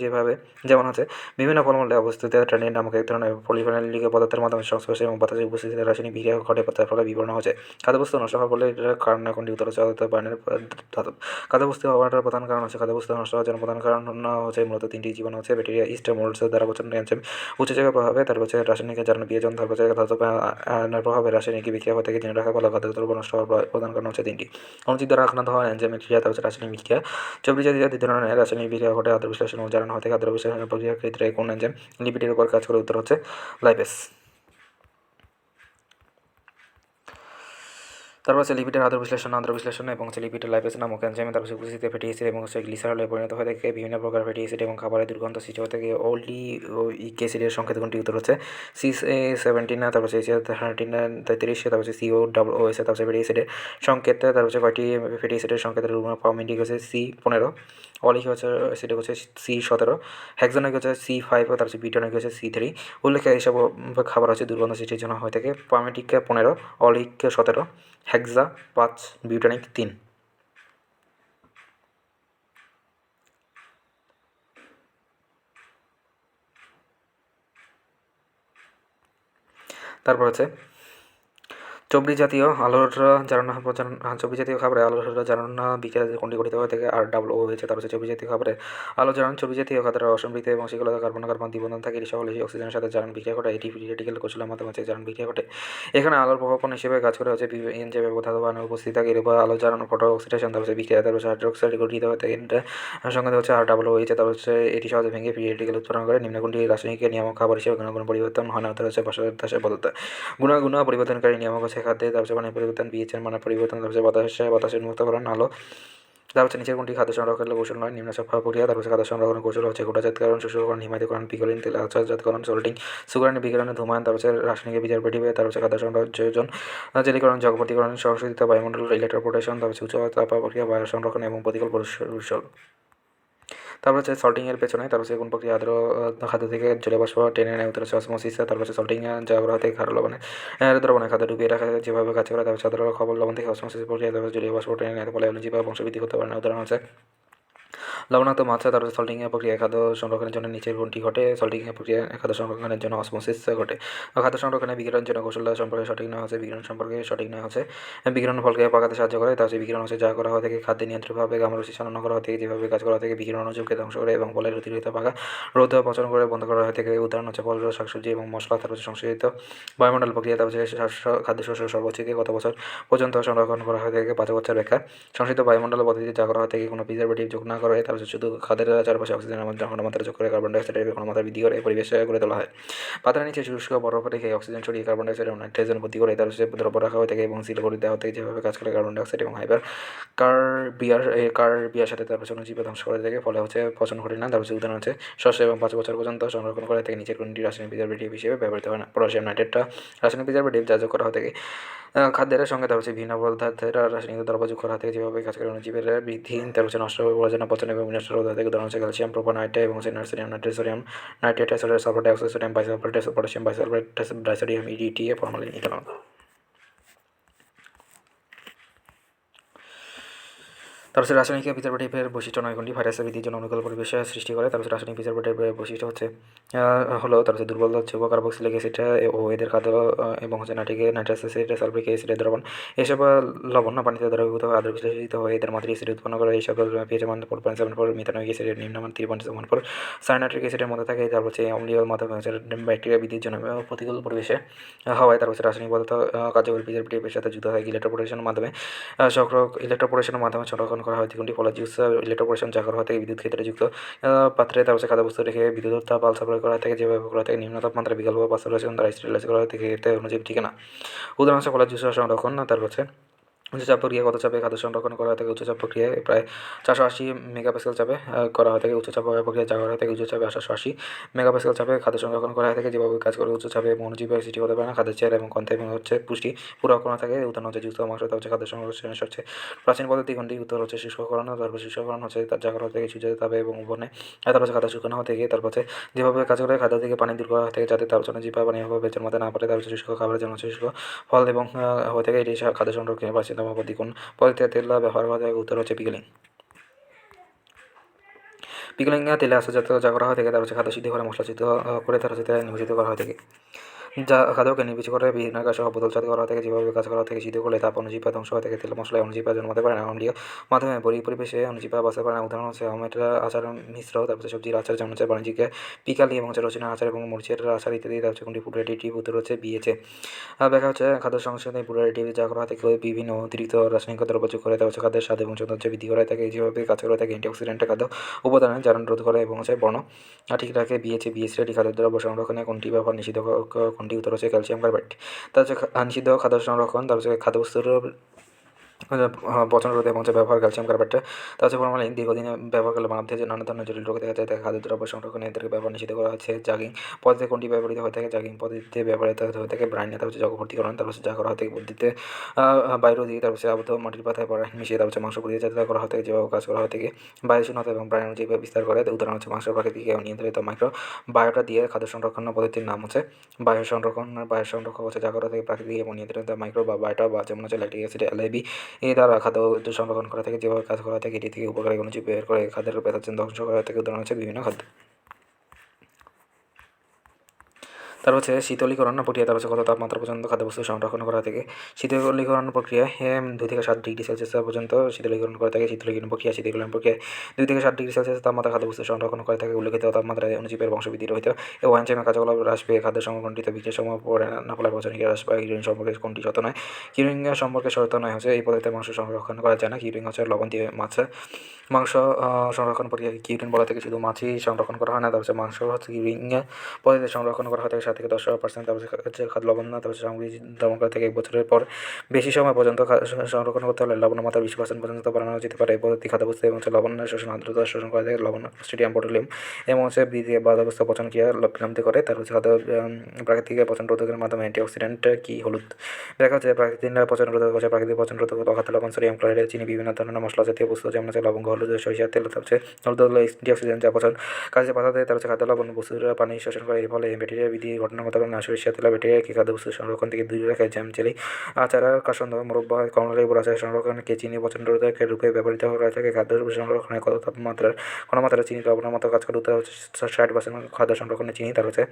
যেমন বিভিন্ন ফলমূলে অবস্থিত ট্যানিন নামক এক ধরনের পলিফেনলিক পদার্থের মাধ্যমে সংস্পর্শে এবং বাতাসের উপস্থিতিতে রাসায়নিক বিক্রিয়া ঘটে, তার ফলে বিবর্ণ হচ্ছে। খাদ্যবস্তু নষ্ট হওয়ার ফলে এটার কারণ কোনটি? উত্তর হচ্ছে বার্নের ধাতব। খাদ্যবস্তু হওয়ার প্রধান কারণ হচ্ছে খাদ্যবস্তু নষ্ট হওয়ার জন্য প্রধান কারণ হচ্ছে মূলত 3টি জীবাণু হচ্ছে ব্যাকটেরিয়া, ইস্ট, মোল্ডস দ্বারা পচন এনজাইম উচ্চজায়গার প্রভাবে, রাসায়নিক জারণ বিয়োজন, ধাতব আয়নের প্রভাবে রাসায়নিক বিক্রিয়া হয়ে থেকে জেনে রাখা ভালো। খাদ্যদ্রব্য নষ্ট হওয়ার প্রধান কারণ হচ্ছে 3টি। অনুচিত দ্বারা আক্রান্ত হওয়া এনজাইম বিক্রিয়া, তারপর রাসায়নিক বিক্রিয়া। চর্বি জাতীয় 2 ধরনের রাসায়নিক বিক্রিয়া ঘটে আদ্র বিশ্লেষণ ও জারণ হতে আদ্র বিশ্লেষণের প্রক্রিয়ার ক্ষেত্রে কোন এনজাইম লিপিডের উপর কাজ করে? উত্তর হচ্ছে লাইপেজ। তারপর হচ্ছে লিপিডের আদ্র বিশ্লেষণ, আদ্র বিশ্লেষণ এবং লিপিডের লাইপেজ নামক এনজাইমে তারপর উপস্থিত ফ্যাটি অ্যাসিড এবং গ্লিসারলে পরিণত হয়ে থাকে বিভিন্ন প্রকার ফ্যাটি অ্যাসিড এবং খাবারের দুর্গন্ধ সৃষ্টি হয়ে থাকে ওলিক অ্যাসিডের সংকেত কোনটি? উত্তর হচ্ছে C17, তারপর C13, তারপর COOS, তারপর ফ্যাটি অ্যাসিডের সংকেত, তারপর কয়টি ফ্যাটি অ্যাসিডের সংকেতের পারমিডিক হচ্ছে C15, অলিক হচ্ছে অ্যাসিড হচ্ছে C17, হেক্সানিক হচ্ছে C5, তারপর বিউটানিক হচ্ছে C3। উল্লেখ্য এইসব খাবার হচ্ছে দুর্গন্ধ সৃষ্টির জন্য হয়ে থাকে। পারমিডিক 15, অলিক 17, হেক্সা 5, বিউটানিক 3। তারপর হচ্ছে চর্বি জাতীয় আলোর চর্বি জাতীয় খাবারে আলোর জারণ বিক্রিয়া কোনটি গঠিত হয়ে থাকে? ROO হয়েছে। তারপর চর্বি জাতীয় খাবারে আলো জারণ চর্বি জাতীয় খাবারের অসম্পৃক্ত এবং সেগুলো কার্বন কার্বন দ্বিবন্ধন থাকে, এটি সকলে অক্সিজেনের সাথে জারণ বিক্রিয়া ঘটে, এটি ফ্রি রেডিক্যাল কৌশলের মাধ্যমে জারণ বিক্রিয়া ঘটে। এখানে আলোর প্রভাবন হিসেবে কাজ করে হচ্ছে এনজাইম ধাতু বায়নের উপস্থিতি থাকে, এর উপর আলো জারণ ফটো অক্সিডেশন, তারপর বিক্রিয়া, তারপর হাইড্রোক্সাইড গঠিত হয়ে থাকে, এটা সঙ্গে হচ্ছে ROO হয়েছে। তারপর হচ্ছে এটি সহজে ভেঙে ফ্রি রেডিক্যাল উৎপাদন করে। নিম্ন কোনটি রাসায়নিক নিয়ামক খাবার হিসেবে গুণাগুণ পরিবর্তন হয় না? উত্তর হচ্ছে বাতাসের বদলতা। গুণ পরিবর্তনকারী নিয়ামক হচ্ছে খাদ্যে, তারপর মানে পরিবর্তন, পিএইচের মানের পরিবর্তন, তারপর বাতাসের মুক্তকরণ, আলো। তারপর নিচের কোনটি খাদ্য সংরক্ষণের কৌশল নয়? নিম্ন সব প্রক্রিয়া। তারপর খাদ্য সংরক্ষণের কৌশল হচ্ছে গোটাজাতকরণ, শুষ্ককরণ, হিমায়িতকরণ, পিকলিং, তেল আচারজাতকরণ, সল্টিং, সুগারণী বিকিরণে ধূমায়ন, তারপর রাসায়নিক প্রিজারভেটিভ, তারপর খাদ্য সংযোজন, জেলিকরণ, জগবর্তীকরণ, সংশোধিত বায়ুমণ্ডল, ইলেকট্রোপোর্টেশন, তারপর উচ্চ তাপ প্রক্রিয়া, বায়ু সংরক্ষণ এবং প্রতিকূল পরিবেশ। তারপর হচ্ছে সল্টিংয়ের পেছনে, তারপর হচ্ছে কোন প্রক্রিয়া আদ্র খাদ্য থেকে জলীয় বাষ্প টেনে নেয়? উত্তর হচ্ছে অসমোসিস। তারপর হচ্ছে সল্টিং জাগ্রহ থেকে খাদ্য লবণে দ্রবণে খাদ্য ডুবিয়ে রাখা যেভাবে কাজ করে, তারপর সাধারণ খবর লবণ থেকে অসমোসিস প্রক্রিয়া, তারপর জলীয় বাষ্প টেনে নেয়, ফলে অণুজীব বংশবৃদ্ধি করতে পারে না। উদাহরণ হচ্ছে লবণাক্ত মাছ। তারপর সল্টিং প্রক্রিয়ায় খাদ্য সংরক্ষণের জন্য নিচের কোনটি ঘটে? সল্টিং প্রক্রিয়ায় খাদ্য সংরক্ষণের জন্য অসমোসিস ঘটে। খাদ্য সংরক্ষণে বিকিরণ জন্য কৌশল সম্পর্কে সঠিক নয় হচ্ছে বিকিরণ সম্পর্কে সঠিক নয় হচ্ছে বিকিরণ ফলকে পাকাতে সাহায্য করে। তার হচ্ছে বিকিরণ হচ্ছে যা করা হয় থেকে খাদ্যে নিয়ন্ত্রিতভাবে গামরসি চালনা করা হয় থেকে যেভাবে কাজ করা থেকে বিকিরণ অণুজীবকে ধ্বংস করে এবং ফলের অতিরিক্ত পাকা রোধ পচন করে বন্ধ করা হয় থেকে। উদাহরণ হচ্ছে ফল, শাকসবজি এবং মশলা। তারপর হচ্ছে সংশোধিত বায়ুমণ্ডল প্রক্রিয়া। তারপর হচ্ছে খাদ্যশস্য সর্বোচ্চ কত বছর পর্যন্ত সংরক্ষণ করা হয় থেকে 5 বছর ব্যাখ্যা। সংশোধিত বায়ুমণ্ডল পদ্ধতিতে যা করা হয় থেকে কোনো প্রিজারভেটিভ যোগ না করে, তার শুধু খাদ্যের চারপাশে অক্সিজেনের ঘনমাত্রা যোগ করে কার্বন ডাইঅক্সাইডের ঘনমাত্রা বৃদ্ধি করে পরিবেশ করে তোলা হয়। পাতার নিচে শুষ্ক বরফ রেখে অক্সিজেন ছড়িয়ে কার্বন ডাইঅক্সাইড এবং নাইট্রোজেন ভর্তি করে তার দ্রব্য রাখা হয়ে থাকে এবং সিল করে দেওয়া থেকে যেভাবে কাজ করে কার্বন ডাইঅক্সাইড এবং হাইপার কার্বিয়ার সাথে তারপর অণুজীব ধ্বংস করে থাকে, ফলে হচ্ছে পচন ঘটে না। তারপর উদাহরণ হচ্ছে শস্য এবং 5 বছর পর্যন্ত সংরক্ষণ করা থেকে নিচের কোনটি রাসায়নিক প্রিজারভেটিভ হিসেবে ব্যবহৃত হয় না? পটাশিয়াম নাইট্রেটটা রাসায়নিক প্রিজারভেটিভ যা যোগ করা হয় থেকে খাদ্যের সঙ্গে তার হচ্ছে ভিন্ন পদার্থের রাসায়নিক দ্রব্য যোগ করা থেকে যেভাবে কাজ করে অণুজীবের বৃদ্ধি, তার হচ্ছে নষ্ট পর্যালোচনা পচন এবং বিনষ্ট রোধ থেকে। উদাহরণ হচ্ছে ক্যালসিয়াম প্রোপানাইট এবং sodium nitrate, sodium nitrate, sulphur dioxide, sodium bisulphate, potassium bisulphate, disodium EDTA, formalin, ethanol. তারপর রাসায়নিক প্রিজারভেটিভের বৈশিষ্ট্য নয় কোনটি? ভাইরাসের বৃদ্ধির জন্য অনুকূল পরিবেশ সৃষ্টি করে। তারপর রাসায়নিক প্রিজারভেটিভের বৈশিষ্ট্য হচ্ছে হলো তারপর দুর্বল যৌগ কার্বক্সিলিক অ্যাসিড ও এদের খাদ্য এবং হচ্ছে নাইট্রাস অ্যাসিড, সালফিক অ্যাসিডের দ্রবণ। এসব লবণ পানিতে দ্রবীভূত হয়ে আদ্র বিশ্লেষিত হয়ে এদের মাত্রা অ্যাসিড উৎপন্ন করে। এইসব পিএইচ মান 4.74, মিথানোয়িক অ্যাসিডের নিম্নমান 3.74, সায়ানাইট্রিক অ্যাসিডের মধ্যে থাকে। তারপর হচ্ছে অম্লীয় মাধ্যমে হচ্ছে ব্যাকটেরিয়া বৃদ্ধির জন্য প্রতিকূল পরিবেশে হওয়ায় তারপর হচ্ছে রাসায়নিক পদার্থ কার্যকরী প্রিজারভেটিভের সাথে যুক্ত হয় ইলেকট্রোপোরেশনের মাধ্যমে। ইলেকট্রোপোরেশনের মাধ্যমে সংরক্ষণ করা হয় কোনটি? ফলের জুস। ইলেকট্রোপোরেশন যা করা হয় থেকে বিদ্যুৎ ক্ষেত্রে যুক্ত পাত্রে তারপর খাদ্যবস্তু রেখে বিদ্যুৎ তাপ সাপ্লাই করা থেকে যেভাবে করা থেকে নিম্ন তাপমাত্রা বিকল্প পাস্তুরাইজেশন দ্বারা স্টেরিলাইজ করা হয় থেকে এতে অণুজীব ঠিক না। উদাহরণ হচ্ছে ফলের জুস সংরক্ষণ। তারপর হচ্ছে উচ্চচাপ প্রক্রিয়া কত চাপে খাদ্য সংরক্ষণ করা হয় থেকে? উচ্চচাপ প্রক্রিয়ায় প্রায় 480 মেগাপাস্কেল চাপে করা হয় থেকে। উচ্চচাপ প্রক্রিয়া যা করা হয় থেকে উচ্চচাপে 880 মেগাপাস্কেল চাপে খাদ্য সংরক্ষণ করা হয় থেকে যেভাবে কাজ করে উচ্চচাপে অণুজীব সৃষ্টি হতে পারে না, খাদ্যের চেয়ার এবং কন্থা এবং হচ্ছে পুষ্টি পুরো থাকে। উদাহরণ হচ্ছে যুক্ত মাংস। তার হচ্ছে খাদ্য সংরক্ষণের সবচেয়ে প্রাচীন পদ্ধতি কোনটি? উত্তর হচ্ছে শুষ্ককরণ। তারপর শুষ্ককরণ হচ্ছে তার যা করা হয় থেকে সূর্যের তাপে এবং উপনে, তারপর হচ্ছে খাদ্য শুকানো থেকে তারপর হচ্ছে যেভাবে কাজ করে খাদ্য থেকে পানি দূর করা হয় থেকে যাতে তার জন্য জীবা পানি হবে বেচের মধ্যে না পড়ে। তার হচ্ছে শুষ্ক খাবারের জন্য শুষ্ক ফল এবং হয়ে থাকে। এটি খাদ্য সংরক্ষণের প্রাচীনতম পদ্ধতি। কোন পদ্ধতিতে তেল ব্যবহার করা যায়? উত্তর হচ্ছে পিকলিং। পিকলিং তেলে আসাজাত যা করা হয় থেকে তার হচ্ছে খাদ্য সিদ্ধ করে মশলা সিদ্ধ করে তার হচ্ছে নিমজ্জিত করা হয় থেকে। যা খাদ্যকে নির্বিষ করে বিভিন্ন কাজ বদলচাল করা থেকে যেভাবে কাজ করা থেকে সিদ্ধ করলে তাপ অণুজীবা ধ্বংস হয়ে থেকে তেল মশলায় অণুজীবা জন্মাতে পারে না অম্লীয় মাধ্যমে পরিবেশে অণুজীবা বাঁচতে পারে না। উদাহরণ হচ্ছে আমের আচার মিশ্র, তারপর সবজির আচার যেমন হচ্ছে বাণিজ্যিক পিকালি এবং হচ্ছে রচুনের আচার এবং মরিচের আচার ইত্যাদি। তারপর কোনটি ফুড অ্যাডিটিভ, উত্তর হচ্ছে বিএচএ। দেখা হচ্ছে খাদ্য সংশ্লেষণে ফুড অ্যাডিটিভ যা করা হয় থেকে বিভিন্ন অতিরিক্ত রাসায়নিক দ্রব্য যোগ করে তার হচ্ছে খাদ্যের স্বাদ এবং সৌন্দর্য বৃদ্ধি করে থাকে। যেভাবে কাজ করে থাকে অ্যান্টিঅক্সিডেন্ট খাদ্য উপাদানের জারণ রোধ করে এবং হচ্ছে বর্ণ ঠিক রাখে। বিএসএ এটি খাদ্যদ্রব্য সংরক্ষণে কোনটি ব্যবহার নিষিদ্ধ, কোনটি, উত্তর হচ্ছে ক্যালসিয়াম কার্বাইড। তার হচ্ছে নিষিদ্ধ খাদ্য সংরক্ষণ, তার হচ্ছে খাদ্যবস্তুর পচন রোধে এবং ব্যবহার ক্যালসিয়াম কার্বাইডটা। তার হচ্ছে ফরমালিন দীর্ঘদিনে ব্যবহার করলে মানবদেহে নানা ধরনের জটিল রোগ দেখা যায়। তাই খাদ্যদ্রব্য সংরক্ষণে এদেরকে ব্যবহার নিষিদ্ধ করা হচ্ছে। জাগিং পদ্ধতিতে কোনটি ব্যবহৃত হয়ে থাকে? জাগিং পদ্ধতিতে ব্যবহৃত হয়ে থাকে ব্রাইন, তার হচ্ছে জগভর্তিকরণ, তার হচ্ছে যা করা হয়ে থাকে পদ্ধতিতে বাইরে দিয়ে তার হচ্ছে আবদ্ধ মাটির পাতায় পরে মিশিয়ে তার হচ্ছে মাংস পুড়িয়ে যাতে করা হয়ে থাকে। যেভাবে কাজ করা হয়ে থাকে বায়ু শূন্যতা এবং ব্রাইন যেভাবে বিস্তার করে। উদাহরণ হচ্ছে মাংসের প্রাকৃতিক নিয়ন্ত্রিত মাইক্রো বায়োটা দিয়ে খাদ্য সংরক্ষণ পদ্ধতির নাম হচ্ছে বায়ু সংরক্ষণ। হচ্ছে যা করা থেকে প্রাকৃতিক এবং নিয়ন্ত্রিত মাইক্রো বা বায়োটা বা যেমন হচ্ছে ল্যাকটিক অ্যাসিড এলআইবি এই দ্বারা খাদ্য সংরক্ষণ করা থেকে যেভাবে কাজ করা থাকে এটি থেকে উপকারী অণুজীব বের করে খাদ্যের প্যাথোজেন ধ্বংস করা থেকে। উদাহরণ হচ্ছে বিভিন্ন খাদ্য। তার হচ্ছে শীতলীকরণ প্রক্রিয়া, তার হচ্ছে কত তাপমাত্রা পর্যন্ত খাদ্যবস্তু সংরক্ষণ করা থাকে। শীতলীকরণ প্রক্রিয়ায় 2 থেকে 7 ডিগ্রি সেলসিয়াস পর্যন্ত শীতলীকরণ করে থাকে। শীতলীকরণ প্রক্রিয়ায় 2 থেকে 7 ডিগ্রি সেলসিয়াস তাপমাত্রা খাদ্যবস্তু সংরক্ষণ করে থাকে। উল্লেখিত তাপমাত্রায় অণুজীবের বংশবৃদ্ধি রহিত এবং এনজাইমের কার্যকলাপ হ্রাস পেয়ে খাদ্য সংগঠিত বিক্রিয়ার সময় পড়ে না ফলে পচনক্রিয়া হ্রাস পায়। কিউরিং সম্পর্কে কোনটি সত্য নয়? কিউরিং সম্পর্কে সত্য নয় হচ্ছে এই পদ্ধতিতে মাংস সংরক্ষণ করা যায় না। কিউরিং হচ্ছে লবণ দিয়ে মাংস সংরক্ষণ প্রক্রিয়াকে কিউরিং বলা থেকে শুধু মাছই সংরক্ষণ করা হয় না, তার হচ্ছে মাংস হচ্ছে কিউরিং পদ্ধতিতে সংরক্ষণ করা হয় থেকে 7 থেকে 10%। তারপর হচ্ছে খাদ্য লবণ, তারপর সামগ্রী দমন করা থেকে 1 বছরের পর বেশি সময় পর্যন্ত সংরক্ষণ করতে হলে লবণমাত্রা 20% পর্যন্ত বাড়ানো যেতে পারে। এই পদ্ধতি খাদ্যবস্তু এবং লবণ শোষণ আর্দ্রতা শোষণ করা থেকে লবণ স্টেডিয়াম পটেলিয়াম এবং হচ্ছে বাধাগ্রস্ত পচন ক্রিয়া বিলম্বিত করে। তার হচ্ছে খাদ্য প্রাকৃতিক পচন রোধকের মাধ্যমে অ্যান্টিঅক্সিডেন্ট কি হলুদ। দেখা হচ্ছে প্রাকৃতিক পচন রোধক হচ্ছে প্রাকৃতিক পচন রোধক অখাদ্য লবণ, সোডিয়াম ক্লোরাইড, চিনি, বিভিন্ন ধরনের মশলা জাতীয় বস্তু যেমন হচ্ছে লবঙ্গ, হলুদ, সরিষার তেল। তার হচ্ছে হলুদ হলো অ্যান্টিঅক্সিডেন্ট যা পচন কাজে বাধা দেয়। তার হচ্ছে খাদ্য লবণ বস্তুর পানি শোষণ করে, এর ফলে ব্যাকটেরিয়া বৃদ্ধি ঘটনা ঘটাবে না। সরিষার তেল ব্যাকটেরিয়াকে খাদ্যবস্তু সংরক্ষণ থেকে দূরে রাখে। জ্যাম, জেলি, আচার, কাসন্দ, মোরব্বা, কমলালেবুর আচার সংরক্ষণকে চিনি পচন রোধকের রূপে ব্যবহৃত করা থাকে। খাদ্য সংরক্ষণে কত ঘনমাত্রার চিনি দ্রবণের মতো কাজ করে। হচ্ছে 60% খাদ্য সংরক্ষণে চিনি। তার হচ্ছে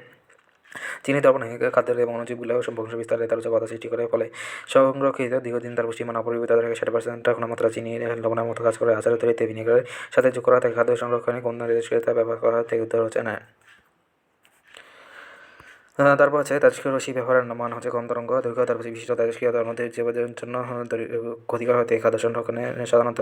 চিনি দ্রবণে খাদ্যের এবং অণুজীবগুলো বংশ বিস্তারে তার হচ্ছে বাধা সৃষ্টি করে, ফলে সংরক্ষিত দীর্ঘদিন তার পুষ্টিমান অপরিবর্তিত থাকে। 60% ঘনমাত্রা চিনি লবণের মতো কাজ করে। আচারের তৈরিতে ভিনেগারের সাথে যোগ করা থাকে। খাদ্য সংরক্ষণে কোন তেজস্ক্রিয়তা ব্যবহার করা থেকে উত্তর হচ্ছে না। তারপর হচ্ছে তেজস্ক্রিয় রশ্মি ব্যবহারের মান হচ্ছে কম তরঙ্গ দৈর্ঘ্য। তারপর বিশিষ্ট তেজস্ক্রিয়তার মধ্যে জীবদের জন্য ক্ষতিকর হতে খাদ্য সংরক্ষণে সাধারণত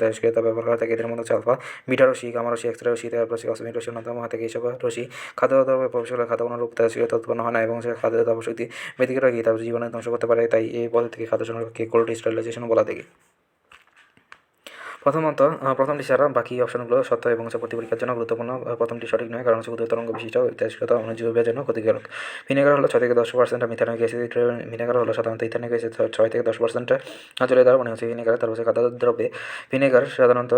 তেজস্ক্রিয়তা ব্যবহার করা থাকে। এদের মধ্যে হচ্ছে আলফা, বিটা রশ্মি, গামা রশ্মি, এক্সরে রশ্মি, তারপর হচ্ছে কসমিক রশ্মি অন্যতম হয়ে থাকে। এইসব রশ্মি খাদ্যদ্রব্যে প্রবেশ করলে খাদ্য অনুরূপ তেজস্ক্রিয়তা উৎপন্ন হয় না এবং সে খাদ্য তাপশক্তি ব্যতিক্রম গিয়ে তারপর জীবনে ধ্বংস করতে পারে। তাই এই পদ্ধতিকে খাদ্য সংরক্ষণকে কোল্ড স্টেরিলাইজেশন বলা থাকে। প্রথমটি ছাড়া বাকি অপশনগুলো সত্য এবং প্রতি পরীক্ষার জন্য গুরুত্বপূর্ণ। প্রথমটি সঠিক নয় কারণ হচ্ছে ক্ষুদ্র তরঙ্গ বিশিষ্ট তেজস্ক্রিয়তা অণুজীবের জন্য ক্ষতিকারক। ভিনেগার হলো 6 থেকে 10% মিথানিক অ্যাসিড। ভিনেগার হলো সাধারণত ইথানিক অ্যাসিড 6 থেকে 10% জলের দ্বারা মানে হচ্ছে ভিনেগার। তারপর হচ্ছে খাদ্যদ্রব্যে ভিনেগার সাধারণত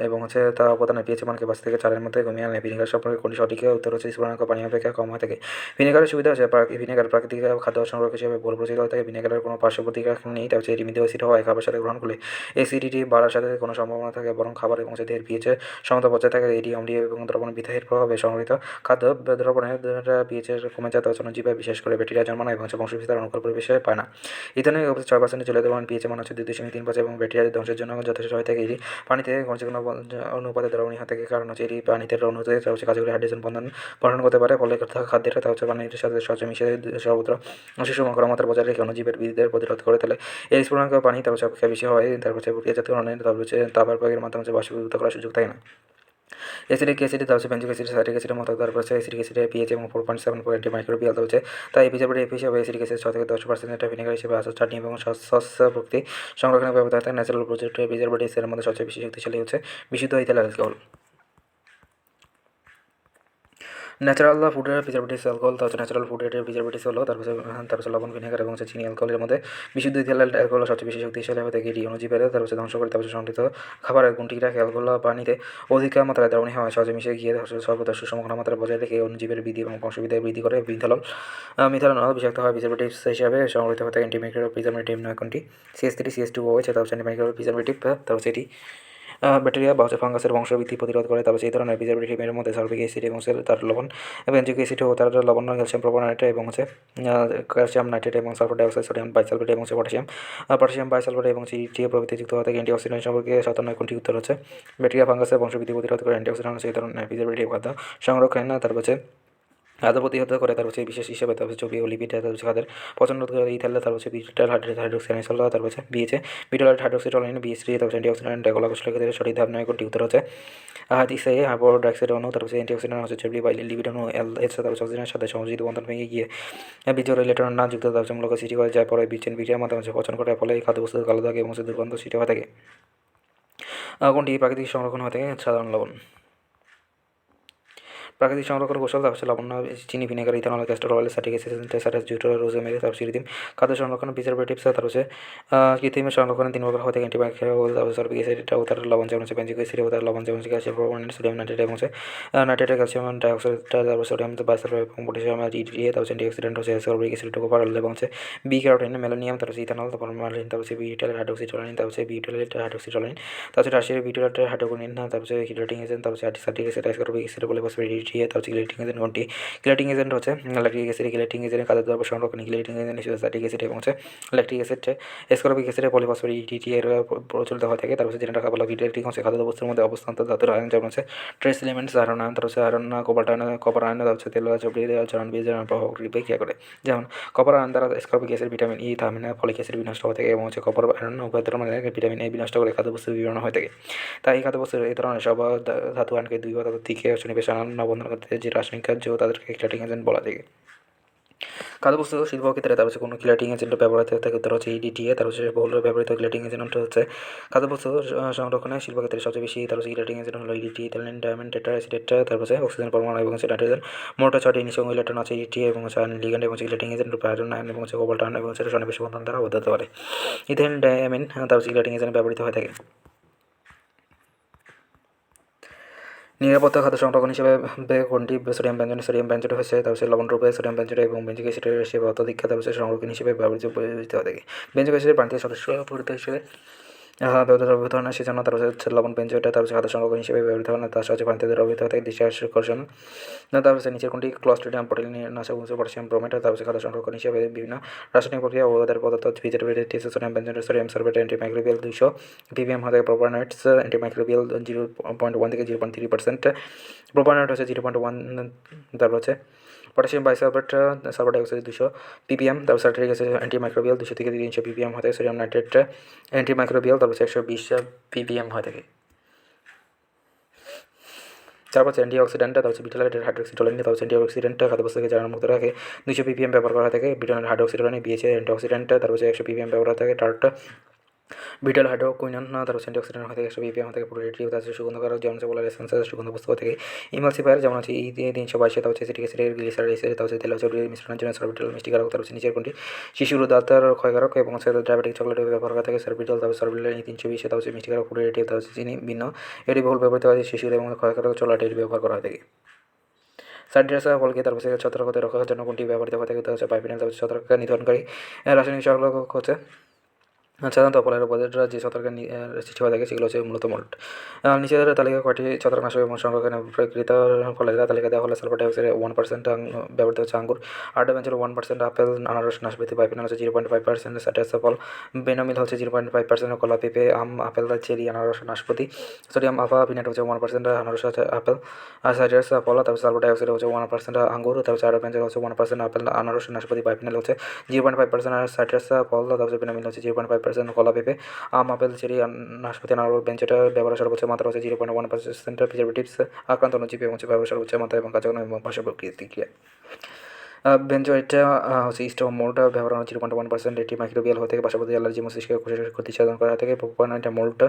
এবং হচ্ছে তা অবদানের পিএইচ মানকে 5 থেকে 4-এর মধ্যে কমিয়ে আনে। ভিনেগার সম্পর্কে কোনটি সঠিক? উত্তর হচ্ছে স্ফুটনাঙ্ক পানি অপেক্ষা কম হয়ে থাকে। ভিনেগারের সুবিধা হচ্ছে ভিনেগার প্রাকৃতিক খাদ্য সংরক্ষক হিসেবে বহুল পরিচিত হয়ে থাকে। ভিনেগারের কোনো পার্শ্ব প্রতিক্রিয়া নেই। তার হচ্ছে এটি মৃদু অ্যাসিড হওয়ায় খাবারের সাথে গ্রহণ করলে অ্যাসিডিটি বাড়ার সাথে কোনো সম্ভাবনা থাকে, বরং খাবার এবং দেহের পিএইচের সমতা বজায় থাকে। এটি অম্লীয় এবং দ্রবণ বিদ্রোহের প্রভাবে সংগঠিত খাদ্য দ্রবণের পিএইচের কমে যাতে অণুজীবে বিশেষ করে ব্যাকটেরিয়া জন্মানো এবং বংশবিস্তার অনুকূল পরিবেশে পায় না। ইথানল 6% জলীয় দ্রবণ পিএইচ মান হচ্ছে 2.35 এবং ব্যাকটেরিয়া ধ্বংসের জন্য যথেষ্ট হয়ে থাকে। এটি পানিতে যেকোনো অনুপাতে দ্রবণীয় হয়ে থাকে কারণ হচ্ছে এটি পানিতে অণুতে কার্যকরী হাইড্রোজেন বন্ধন গঠন করতে পারে, ফলে খাদ্যের পানির সাথে সহজে মিশে সর্বত্র সুষম ঘনমাত্রা বজায় রেখে অণুজীবের বৃদ্ধির প্রতিরোধ করে তোলে। এই স্ফুটনাঙ্ক পানি অপেক্ষা বেশি হয়। তারপর প্রক্রিয়াজাতকরণের তাপের প্রয়োগের মাধ্যমে বাষ্পীভূত করার সুযোগ থাকে না। অ্যাসিডিক অ্যাসিড তারপর বেঞ্জিক অ্যাসিড, সাইট্রিক অ্যাসিডের মতো তারপর হচ্ছে অ্যাসিডিক অ্যাসিডের পিএইচ এবং 4.7 মাইক্রোবিয়াল হচ্ছে। তাই এই হিসাবে অ্যাসিডিক অ্যাসিড 6 থেকে 10% ভিনেগার হিসেবে আচার, চাটনি এবং সস প্রকৃতি সংরক্ষণে ব্যবহৃত হয়। ন্যাচারাল প্রিজারভেটিভস এর মধ্যে সবচেয়ে বেশি শক্তিশালী হচ্ছে বিশুদ্ধ ইথাইল অ্যালকোহল। ন্যাচারাল ফুডের প্রিজারভেটিভস অ্যালকোহল, তার ন্যাচারাল ফুডের প্রিজারভেটিভস হলো তারপর লবণ, ভিনেগার এবং চিনি অ্যালকোহলের মধ্যে বিশুদ্ধ ইথাইল অ্যালকোহল সবচেয়ে বেশি শক্তিশালী হয়ে থাকে। এটি অণুজীবের ধ্বংস করে তারপর সংগঠিত খাবারের গুণটি রাখে। অ্যালকোহল পানিতে অধিক মাত্রায় দ্রবণীয় হওয়ায় সহজে মিশে গিয়ে সর্বদা সুষম ঘনমাত্রা বজায় রেখে অণুজীবের বৃদ্ধি এবং বংশবৃদ্ধির বৃদ্ধি করে। মিথানল বিষাক্ত হয় প্রিজারভেটিভস হিসাবে সংগঠিত হয়ে থাকে। অ্যান্টিমাইক্রোবিয়াল প্রিজারভেটিভ নয় কোনটি? CH3CH2OH তারপর অ্যান্টিমাইক্রোবিয়াল প্রিজারভেটিভ, তারপর এটি ব্যাকটেরিয়া বা ফাঙ্গাসের বংশবৃদ্ধি প্রতিরোধ করে। তারপর এই ধরনের প্রিজারভেটিভের মধ্যে সালফিক অ্যাসিড এবং তার লবণ এবং বেনজোইক অ্যাসিড ও তার লবণ, ক্যালসিয়াম প্রোপারনেট এবং ক্যালসিয়াম নাইট্রেট এবং সালফার ডাইঅক্সাইড, সোডিয়াম বাইসালফেট এবং পটাশিয়াম বাইসালফেট এবং CTO প্রভৃতি যুক্ত হওয়া থেকে অ্যান্টিঅক্সিডেন্ট সম্পর্কে 57 উত্তর হচ্ছে। ব্যাকটেরিয়া ফাঙ্গাসের বংশবৃদ্ধি প্রতিরোধ করে। অ্যান্টিঅক্সিডেন্ট হচ্ছে এই ধরনের প্রিজারভেটিভ খাদ্য সংরক্ষণ, তারপর খাদ্য প্রতিহত করে। তারপর বিশেষ হিসেবে তারপর চর্বি ও লিপিড, তারপর খাদের পচন রোধ করে। ইথাইল, তারপর বিটাল হাইড্রোক্সাইড, তারপর BHA বিটাল হাইড্রোক্সিটলিন, BH3, তারপর অ্যান্টিঅক্সিডেন্ট গলা কোষের ক্ষেত্রে সঠিক ধাপ নেওয়ার কোনটি উত্তর হচ্ছে হাদিসে হাইড্রোক্সাইড ডাইঅক্সাইড অণু, তারপর অ্যান্টিঅক্সিডেন্ট হচ্ছে চর্বি বা লিপিড অণু LH, তারপর অক্সিজেনের সাথে সংযোজিত বন্ধন ভেঙে গিয়ে বীর্য ইলেকট্রন না যুক্ত তাপমূলক সৃষ্টি করে, যায় পরে বিক্রিয়ার মাধ্যমে পচন করার ফলে এই খাদ্যবস্তু কালো দাগ এবং দুর্গন্ধ সৃষ্টি হয়ে থাকে। কোনটি প্রাকৃতিক সংরক্ষণ হয়ে থাকে? সাধারণ লবণ। প্রাকৃতিক সংরক্ষণ কৌশল তারপর লবণ, চিনি, vinegar, ethanol, castor oil, acetic acid, স্যাটাস, জুটো, রোজমেরি, তারপর কৃত্রিম খাদ্য সংরক্ষণ প্রিজারভেটিভস, তারপর কৃত্রিম সংরক্ষণে 3 প্রকার হয়ে থাকে। অ্যান্টিবায়োটিক, তারপর সালফিক অ্যাসিড ও তার লবণ, যেমন বেনজোইক অ্যাসিড ও তার লবণ, যেমন ক্যালসিয়াম প্রোপারনেট, সোডিয়াম নাইট্রেট এবং নাইট্রেট, ক্যালসিয়াম ডাইঅক্সাইড, তারপর সোডিয়াম বাইসালফেট এবং পটাশিয়াম EDTA, তারপর অ্যান্টিঅক্সিডেন্ট হচ্ছে সালফিক অ্যাসিড, কোপারল এবং বি ক্যারোটিন, মেলানিয়াম, তারপর ইথানল, তারপর মার্লিন, তারপর বিউটাইল হাইড্রোক্সিটলিন, তারপর বিউটাইল হাইড্রোক্সিটলিন, তারপর টার্সিয়ারি বিউটাইল হাইড্রোকোনিন, তারপর হিড্রেটিং এজেন্ট, তারপর antiseptic acid, ascorbic acid, polyphosphate EDTA, তারপর গ্লিটিং এজেন্ট। কোনটি গ্লিটিং এজেন্ট হচ্ছে ল্যাকটিক অ্যাসিড, গ্লিটিং এজেন্ট খাদ্যদ্রব্য সংরক্ষণ, গ্লিটিং এজেন্ট হিসেবে স্যাটিক অ্যাসিড এবং lactic acid, ascorbic acid, polyphosphate EDTA এর প্রচলিত হয়ে থাকে। তারপর যেটা রাখা বলা গ্লিটিং হচ্ছে খাদ্যবস্তুর মধ্যে অবস্থান্ত ধাতুর আয়ন, যেমন ট্রেস এলিমেন্টস, আয়রন আয়ন, তারপর iron, cobalt ion, copper ion, তারপর তেল চর্বি চরণ বীজ প্রভাব ক্রিয়া করে। যেমন কপার আয়ন দ্বারা ascorbic acid, vitamin E, thiamine, folic acid বিনষ্ট হয়ে থাকে এবং কপার আয়রন উভয় ধরনের ভিটামিন A বিনষ্ট করে খাদ্যবস্তু বিবরণ হয়ে থাকে। তাই এই খাদ্যবস্তুর এই ধরনের সব ধাতু আয়নকে দুই বা ততোধিক সন্নিবেশ নবন্ধন করতে যে রাসায়নিক কার্য তাদেরকে ক্লিয়াটিং এজেন্ট বলা যায়। খাদ্যবস্তু শিল্প ক্ষেত্রে তার কোনো ক্লিয়াটিং এজেন্ট ব্যবহৃত হয়ে থাকে, উত্তর হচ্ছে EDTA। তার বহুল ব্যবহৃত ক্লিয়াটিং এজেন্ট হচ্ছে খাদ্যবস্তু সংরক্ষণে শিল্পক্ষেত্রে সবচেয়ে বেশি তার ক্লিয়াটিং এজেন্ট হলো EDTA, ইথাইলিন, ডায়মন্ড, টেট্রাএসিডেট, তারপর অক্সিজেন পরমাণু এবং নাইট্রোজেন। মোট 6টি নিচে ইলেকট্রন আছে EDTA এবং লিগ্যান্ড এবং ক্লিয়াটিং এজেন্ট রূপে আয়রন আয়ন এবং কোবাল্ট আয়ন এবং সন্নিবেশ বন্ধন দ্বারা আবদ্ধ হতে পারে। ইথাইলিন, ডায়ামিন, তার ক্লিয়াটিং এজেন্ট ব্যবহৃত হয়ে থাকে। নিরাপত্তা খাদ্য সংরক্ষণ হিসেবে কোনটি সোডিয়াম বেঞ্জোয়েট হচ্ছে তারপর লবণ রূপে সোডিয়াম বেঞ্জোয়েট এবং বেঞ্জিক অ্যাসিডের হিসেবে অত্যধিক তারপর সংরক্ষণ হিসেবে ব্যবহৃত হয়ে থাকে। বেঞ্জিক অ্যাসিডের প্রান্তীয় সদস্য পরিচিত হিসেবে ব্যবহৃত হয় না, সেজন্য তারপর লবণ বেঞ্জোয়েট তারপর খাদ্য সংরক্ষণ হিসেবে ব্যবহৃত হয় না। তার সাহায্যে প্রান্তীয়দের ব্যবহৃত হয়ে থাকে দৃষ্টি আকর্ষণ। তারপর নিচের কোনটি ক্লস্ট্রিডিয়াম প্রোটিন নাশক পটাশিয়াম ব্রোমেট, তারপর খাদ্য সংরক্ষণ হিসেবে বিভিন্ন রাসায়নিক প্রক্রিয়া ও ওদের পদার্থ preservative, sodium benzoate, sodium sulphate, antimicrobial 200 ppm হতে প্রোপারনেটস, অ্যান্টিমাইক্রোবিয়াল 0.1 থেকে 0.3%, প্রোপারনেট হচ্ছে 0.1, তারপর potassium bisulphate, sulphur dioxide 200 ppm, তারপর সালফিউরিক অ্যাসিড অ্যান্টিমাইক্রোবিয়াল 200 থেকে 300 ppm হতে, সোডিয়াম নাইট্রেট অ্যান্টিমাইক্রোবিয়াল তারপর 120 ppm হয়ে থাকে। তারপর অ্যান্টিঅক্সিডেন্ট, তারপর বিটাল হাইড্রোক্সিটলিন, তারপর অ্যান্টিঅক্সিডেন্ট খাদ্যবস্তুকে জ্বালানোর মুক্ত রাখে 200 ppm ব্যবহার করা থাকে। বিটাল হাইড্রোক্সিটলিন, BHA অ্যান্টিঅক্সিডেন্ট, তারপর 100 ppm ব্যবহার করা থাকে। বিটাল হাইড্রোকুইনন, তারপর অ্যান্টিঅক্সিডেন্ট হয়ে থাকে 100 ppm থেকে প্রোটিটিভ, তার সুগন্ধকারক যেমন বলার এসেন্স সুগন্ধ বস্তু থেকে ইমালসিফায়ার যেমন আছে E322, তারপর অ্যাসিটিক অ্যাসিড, গ্লিসারিক অ্যাসিড, তারপর তেল চর্বির মিশ্রণের জন্য সরবিটাল মিষ্টিকারক, তারপর নিচের কোনটি শিশুর দাঁতের ক্ষয়কারক এবং ডায়াবেটিক চকলেট ব্যবহার করা থাকে সরবিটাল, তারপর সরবিটাল E320, তারপর মিষ্টিকারক প্রোটিটিভ, তারপর চিনি ভিন্ন এটি বহুল ব্যবহৃত হয় শিশুর এবং ক্ষয়কারক চকলেট এটি ব্যবহার করা হয়ে থাকে। সাইট্রাস ফলকে তারপর ছত্রাক হতে রক্ষার জন্য কোনটি ব্যবহৃত হয়ে থাকে, হচ্ছে পাইপিনাল, তারপর ছত্রাক নিধনকারী রাসায়নিক সংরক্ষক হচ্ছে সাধারণত ফলের উপদের যে ছত্রাকের সৃষ্টি হয়ে থাকে সেগুলো হচ্ছে মূলত মোল্ড। নিচের তালিকা কয়টি ছত্রাকনাশক এবং সংরক্ষণে প্রকৃত ফলের তালিকা দেওয়া হলে সালফার ডাইঅক্সাইড 1% ব্যবহৃত হচ্ছে আঙ্গুর, আর্ডাভেঞ্চার 1%, আপেল, আনারস, নাশপাতি, পাইপিনাল হচ্ছে 0.5%, সাইট্রাস ফল, বেনামিল হচ্ছে 0.5%, কলা, পেঁপে, আম, আপেল, চেরি, আনারস, নাশপাতি, সোডিয়াম আলফা পিনাট হচ্ছে 1%, আনারস হচ্ছে আপেল আর সাইট্রাস ফল, তারপর সালফার ডাইঅক্সাইড হচ্ছে 1% আঙ্গুর, তারপর আর্ডাভেঞ্চার হচ্ছে 1%, আপেল, আনারস, নাশপাতি, পাইপিনাল হচ্ছে 0.5%, আর সাইট্রাস ফল, তারপর বেনামিল হচ্ছে 0.5%, কলা, পেঁপে, আম, আপেল, চেরি, নাশপাতি, আনারস, বেঞ্চেটা ব্যবহার সর্বোচ্চ মাত্রা হচ্ছে 0.1%, প্রিজারভেটিভস আক্রান্ত অণুজীব এবং ব্যবহার সর্বোচ্চ মাত্রা এবং কার্যক্রম এবং ভাষা প্রক্রিয়া। বেঞ্জোয়েটটা হচ্ছে ইস্ট ও মোল্ড ব্যবহার 0.1%, এটি মাইক্রোবিয়াল হয়ে থেকে বাসাবাদী অ্যালার্জি মস্তিষ্কের কোষের ক্ষতি সাধন করা থেকে মোল্ড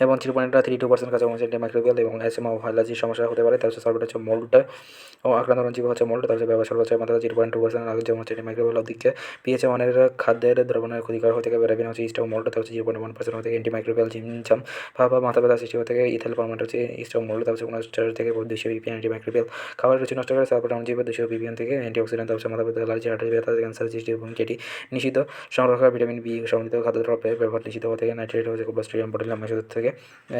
এবং 0.32% কাছাকাছি মাইক্রোবিয়াল এবং অ্যাজমা ও অ্যালার্জির সমস্যা হতে পারে। তার সালফেট হচ্ছে মোল্ড ও আক্রান্ত অণুজীব হচ্ছে মোল্ড, তার ব্যবহার সর্বোচ্চ মাত্রা 0.2%, যেমন হচ্ছে মাইক্রোবিয়াল দিকে পিএইচ মানের খাদ্যের দ্রবণের ক্ষতিকর হয়ে থেকে বেরাবিন হচ্ছে ইস্ট ও মোল্ড, তার হচ্ছে 0.1% হতে অ্যান্টিমাইক্রোবিয়াল জিমজাম মাথা ব্যথা সৃষ্টি হয়ে থেকে ইথাইল ফরম্যাট হচ্ছে ইস্ট ও মোল্ড, তার হচ্ছে 19 থেকে 200 ppm অ্যান্টিমাইক্রোবিয়াল খাবারের রুচি নষ্ট করে সালফেট অণুজীব 200 ppm থেকে অ্যান্টিঅক্সিডেন্ট, তারপর মাথা ব্যথা, অ্যালার্জি, হার্টের ব্যথা, ক্যান্সার সৃষ্টি এবং এটি নিষিদ্ধ। সংরক্ষণ ভিটামিন বি সমৃদ্ধ খাদ্যদ্রব্যের ব্যবহার নিষিদ্ধ হওয়া থেকে নাইট্রেট হচ্ছে ক্লোস্ট্রিডিয়াম বোটুলিনাম মেসোদ থেকে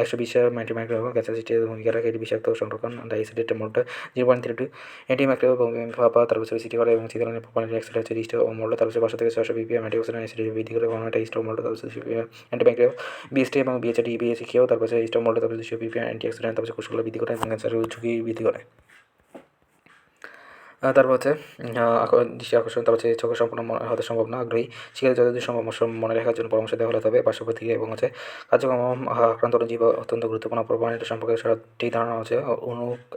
120 মাইক্রোগ্রাম ক্যান্সার সৃষ্টির ভূমিকা রাখে। এটি বিষাক্ত সংরক্ষণ ডাইসিডেট মোল্ড 0.32 অ্যান্টিমাইক্রোবিয়াল ফাপা, তারপর সিটি করে এবং শীতলনে প্রোপাইলিন অক্সাইড হচ্ছে রিস্ট ও মোল্ড, তারপর 500 থেকে 600 ppm অ্যান্টিঅক্সিডেন্ট অ্যাসিডিটি বৃদ্ধি করে ফর্মাটা স্টোভ মোল্ড, তারপর অ্যান্টিমাইক্রোবিয়াল বিএসটি এবং বিএচডি বিএসি খেয়েও, তারপর স্টোভ মোল্ড, তারপর 200 ppm অ্যান্টিঅক্সিডেন্ট, তারপর কোষগুলো বৃদ্ধি করে এবং ক্যান্সারের ঝুঁকি বৃদ্ধি করে। তারপর হচ্ছে দৃষ্টি আকর্ষণ, তারপর হচ্ছে চোখে সম্পূর্ণ হতে সম্ভব না। আগ্রহী শিক্ষার্থী যতদূর সম্ভব মনে রাখার জন্য পরামর্শ দেওয়া হলে তবে পার্শ্বপ্রতিক্রিয়া এবং হচ্ছে কার্যক্রম আক্রান্ত অণুজীব অত্যন্ত গুরুত্বপূর্ণ। প্রোপানেট সম্পর্কে সঠিক ধারণা হচ্ছে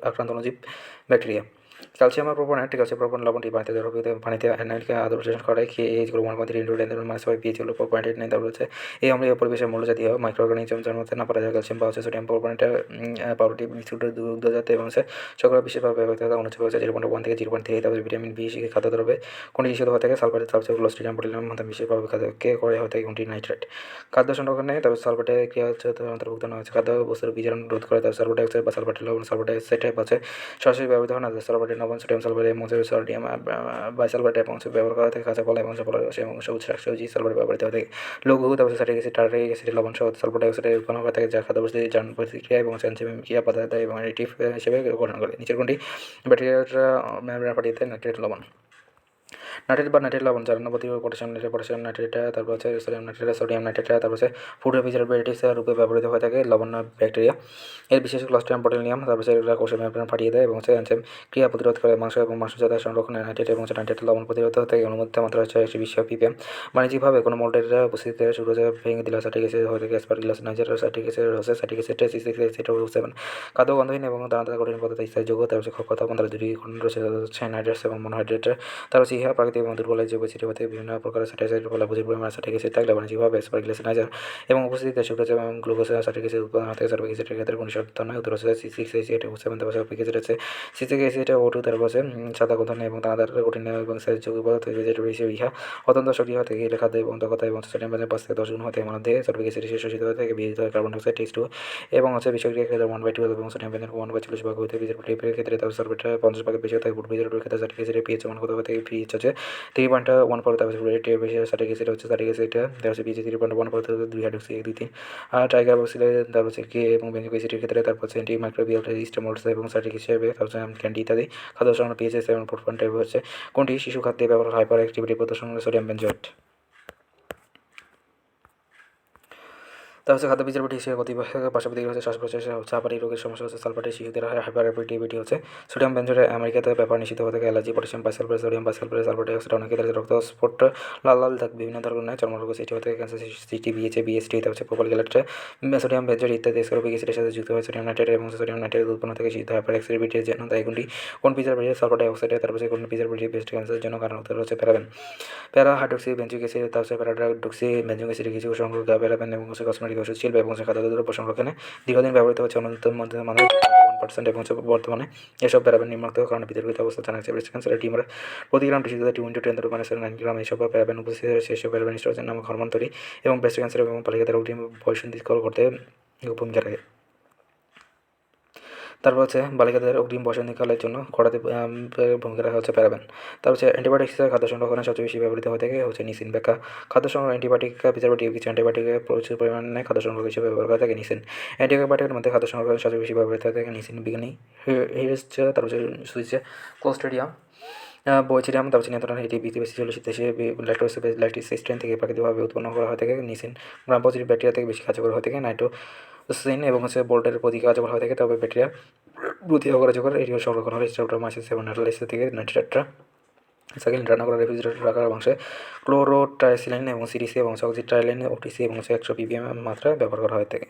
আক্রান্ত অণুজীব ব্যাকটেরিয়া। ক্যালসিয়াম প্রোপানেট, ক্যালসিয়াম প্রোপান লবণটি পানিতে পানিতে অ্যানাইডকে আদর্শন করায় KH 1.3 ইন্টু 10⁻5 pH হলো 4.89। তারপর হচ্ছে এই অম্লীয় পরিবেশে মূল্য জাতীয় মাইক্রো অর্গানিজম জন্মাতে না পারা যায়। ক্যালসিয়াম বা হচ্ছে সোডিয়াম প্রোপানেট পাউরুটি বিস্কুট দুগ্ধজাত এবং হচ্ছে সকল বিশেষভাবে ব্যবহৃত অনুচ্ছেদ হচ্ছে 0.1 থেকে 0.3। তারপর ভিটামিন বি খাদ্যদ্রব্যে কোনটি নিষিদ্ধ হওয়া থেকে সালফেট, তারপর ক্লোস্ট্রিডিয়াম বোটুলিনাম বিশেষভাবে খাদ্যকে করে হয়ে থাকে কোনটি নাইট্রেট। খাদ্য সংরক্ষণে তারপর সালফেটের ক্রিয়া হচ্ছে অন্তর্ভুক্ত নয় হচ্ছে খাদ্য বস্তুর বিজারণ রোধ করে। তারপর সালফেট ডাইঅক্সাইড বা সালফেটের লবণ, সালফেট ডাইঅক্সাইড হচ্ছে সরাসরি ব্যবহৃত হয় না। সালফেটের লবণ, সোডিয়াম সালফেট এবং সোডিয়াম বাইসালফেট এবং ব্যবহার করা থেকে কাঁচা ফল এবং ফলের রস এবং সবুজ শাকসবজি সালফেট ব্যবহৃত হয়ে থাকে। লঘু, তারপর স্যাটিক অ্যাসিড, টার্টারিক অ্যাসিড, লবণ সহ সালফার ডাইঅক্সাইডের উৎপন্ন হয়ে থাকে যা খাদ্যবস্তুর জারণ প্রতিক্রিয়া এবং এনজাইম ক্রিয়া পদার্থ এবং অ্যাডিটিভ হিসেবে গঠন করে। নিচের কোনটি ব্যাকটেরিয়ার মেমব্রেন ফাটিয়ে দেয়? নাইট্রেট লবণ। নাইট্রেট বা নাইট্রেট লবণ জারণ প্রতিরোধ পটাশিয়াম নাইট্রেট, তারপর হচ্ছে সোডিয়াম নাইট্রেট, তারপর হচ্ছে ফুড প্রিজারভেটিভস রূপে ব্যবহৃত হয়ে থাকে লবণ ব্যাকটেরিয়া। এর বিশেষ ক্লোস্ট্রিডিয়াম বোটুলিনাম, তারপর এগুলো কোষের মেমব্রেন ফাটিয়ে দেয় এবং হচ্ছে এনজাইম ক্রিয়া প্রতিরোধ করে। মাংস এবং মাংসজাত সংরক্ষণে নাইট্রেট এবং নাইট্রেট লবণ প্রতিরোধ থেকে অনুমোদিত মাত্রা হচ্ছে 120 ppm। বাণিজ্যিকভাবে কোনো মোল্ডের উপস্থিতিতে শুরু ভেঙে দিলে স্যাটিক অ্যাসিড হয়ে থাকে অ্যাসপারগিলাস নাইজার, স্যাটিক অ্যাসিড হচ্ছে স্যাটিক অ্যাসিড 667। খাদ্য গন্ধহীন এবং দানাদার কঠিন পদার্থ ইত্যাদি যোগ্য, তারপর হচ্ছে কথা এবং তার দুটি খণ্ড রয়েছে নাইট্রেটস এবং মনোহাইড্রেট। তারপর হচ্ছে ইহা প্রাকৃতিক এবং দুর্বল যে বৈচিত্র্য হতে বিভিন্ন প্রকার স্যাটাইসাইড ফলে প্রচুর পরিমাণে স্যাটিক অ্যাসিড থাকলে বাণিজ্যিকভাবে অ্যাসপারগিলাস নাইজার এবং উপস্থিতিতে সুক্রোজ এবং গ্লুকোজ স্যাটিক অ্যাসিড উৎপাদন হতে সার্বিক অ্যাসিডের ক্ষেত্রে কোনো শর্ত নয়। উত্তর হচ্ছে C6H8O7, তারপর সার্বিক অ্যাসিড হচ্ছে C6H8O2, তারপর হচ্ছে সাদা গন্ধহীন এবং দানাদার কঠিন এবং যোগ্য পদার্থ যেটা রয়েছে ইহা অত্যন্ত সক্রিয় হতে গেলে খাদ্য এবং দক্ষতা এবং সোডিয়াম 5 থেকে 10 গুণ হতে মানবদেহে সার্বিক অ্যাসিড শোষিত হয়ে থেকে বিহিত হয় কার্বন ডাইঅক্সাইড H2 এবং হচ্ছে বিষক্রিয়ার ক্ষেত্রে 1/12 এবং সোডিয়াম 1/40 ভাগ হতে প্রিজারভেটিভের ক্ষেত্রে তারপর সালফেট 50 ভাগের বেশি হতে ফুড প্রিজারভেটিভের ক্ষেত্রে স্যাটিক অ্যাসিডের pH মান কত হতে pH হচ্ছে 3.14। তারপর রেটের বেশি স্যাটিক অ্যাসিড হচ্ছে স্যাটিক অ্যাসিড তারপর হচ্ছে pH 3.14 2 হাইড্রোক্সি 1 2 3 আর টাইগার বক্সিলে তারপর হচ্ছে কে এবং বেঞ্জিক অ্যাসিডের ক্ষেত্রে তারপর হচ্ছে অ্যান্টিমাইক্রোবিয়াল রেজিস্ট্যান্ট মোল্ডস এবং স্যাটিক হিসেবে তারপর ক্যান্ডি ইত্যাদি। খাদ্য সংরক্ষণ pH 7.5 হচ্ছে কোনটি শিশু খাদ্যে ব্যবহার হাইপার অ্যাক্টিভিটি প্রদর্শন সোডিয়াম বেনজয়েট। তার হচ্ছে খাদ্য প্রিজারভেটিভ হিসেবে পার্শ্বপ্রতিক্রিয়া হচ্ছে শ্বাস-প্রশ্বাসে চাপানি রোগের সমস্যা হচ্ছে সালফেটের শিশুদের হাইপার অ্যাক্টিভিটি হচ্ছে সোডিয়াম বেনজয়েট। আমেরিকাতে ব্যাপার নিষিদ্ধ হতে থাকে allergy, potassium bisulphate, sodium bisulphate, sulphur dioxide অনেক ক্ষেত্রে রক্ত স্পট লাল লাল দাগ বিভিন্ন ধরনের চর্মরোগ সৃষ্টি হতে থাকে ক্যান্সার সৃষ্টি বিএসটি তারপর হচ্ছে প্রোপাল গ্যালেট সোডিয়াম বেনজয়েট ইত্যাদি স্কোরবিক অ্যাসিডের সাথে যুক্ত হয় সোডিয়াম নাইট্রেট এবং সোডিয়াম নাইট্রেট উৎপন্ন থেকে সিদ্ধ হাইপার অ্যাক্টিভিটির জন্য দায়ী কোনটি? কোন প্রিজারভেটিভ সালফার ডাইঅক্সাইড, তারপর কোন প্রিজারভেটিভ বেস্ট ক্যান্সারের জন্য কারণ উত্তর হচ্ছে প্যারাবেন। প্যারা হাইড্রোক্সি বেঞ্জিক অ্যাসিড, তারপর প্যারাডক্সি বেঞ্জিক অ্যাসিডের কিছু সংখ্যক প্যারাবেন এবং কসমেটিক ওষুধ শিল্প এবং খাদ্যদ্রব্য সংরক্ষণে দীর্ঘদিন ব্যবহৃত হচ্ছে অন্যতম মধ্যে মানুষ 1% এবং বর্তমানে এসব প্যারাবেন নিম্নোক্ত কারণে বিতর্কিত অবস্থা জানা যাচ্ছে। ব্রেস্ট ক্যান্সারের টিউমার প্রতি গ্রাম টিস্যুতে 2 × 10⁻9 গ্রাম এসব প্যারাবেন উপস্থিত রয়েছে। এসব প্যারাবেন স্ট্রোজেন নামক হরমোন তৈরি এবং ব্রেস্ট ক্যান্সার এবং বালিকাদের অগ্রিম বয়ঃসন্ধিকাল করতে ভূমিকা রাখে। তারপর হচ্ছে বালিকাদের অগ্রিম বয়ঃসন্ধিকালের জন্য ঘটাতে ভূমিকা রাখা হচ্ছে প্যারাবেন। তারপর হচ্ছে অ্যান্টিবায়োটিক হিসেবে খাদ্য সংরক্ষণে সবচেয়ে বেশি ব্যবহৃত হয়ে থাকে হচ্ছে নিসিন। ব্যাখ্যা খাদ্য সংরক্ষণ অ্যান্টিবায়োটিক প্রিজারভেটিভ কিছু অ্যান্টিবায়োটিকে প্রচুর পরিমাণে খাদ্য সংরক্ষণ হিসেবে ব্যবহার করা থাকে নিসিন। অ্যান্টিবায়োটিকের মধ্যে খাদ্য সংরক্ষণে সবচেয়ে বেশি ব্যবহৃত হয়ে থাকে নিসিন। বিজ্ঞানী হিরেসছে তারপর হচ্ছে সুইচে ক্লোস্ট্রিডিয়াম বইছিলাম তারপর নিয়ন্ত্রণ এটি বেশি ছিল দেশে ল্যাকটিস স্ট্রেন থেকে প্রাকৃতিকভাবে উৎপন্ন করা হয়ে থাকে নিসিন। গ্রাম পজিটিভ ব্যাকটেরিয়া থেকে বেশি কার্যকর হয়ে থাকে নাইট্রোসিন এবং হচ্ছে বোল্টের প্রতি কার্যকর হয়ে থাকে। তবে ব্যাকটেরিয়া প্রতি কার্যকর এটিও সংরক্ষণ হয় স্ট্রেপ্টোমাইসিস এবং নাইট্রোলাইসিস থেকে নাইট্রেট্রা সেকেন্ড রান্না করা রেফ্রিজারেটর রাখার মাংসে ক্লোরোট্রাইসিলাইন এবং সিডিসি এবং অক্সিট্রাইলিন ওটিসি এবং 100 ppm মাত্রা ব্যবহার করা হয়ে থাকে।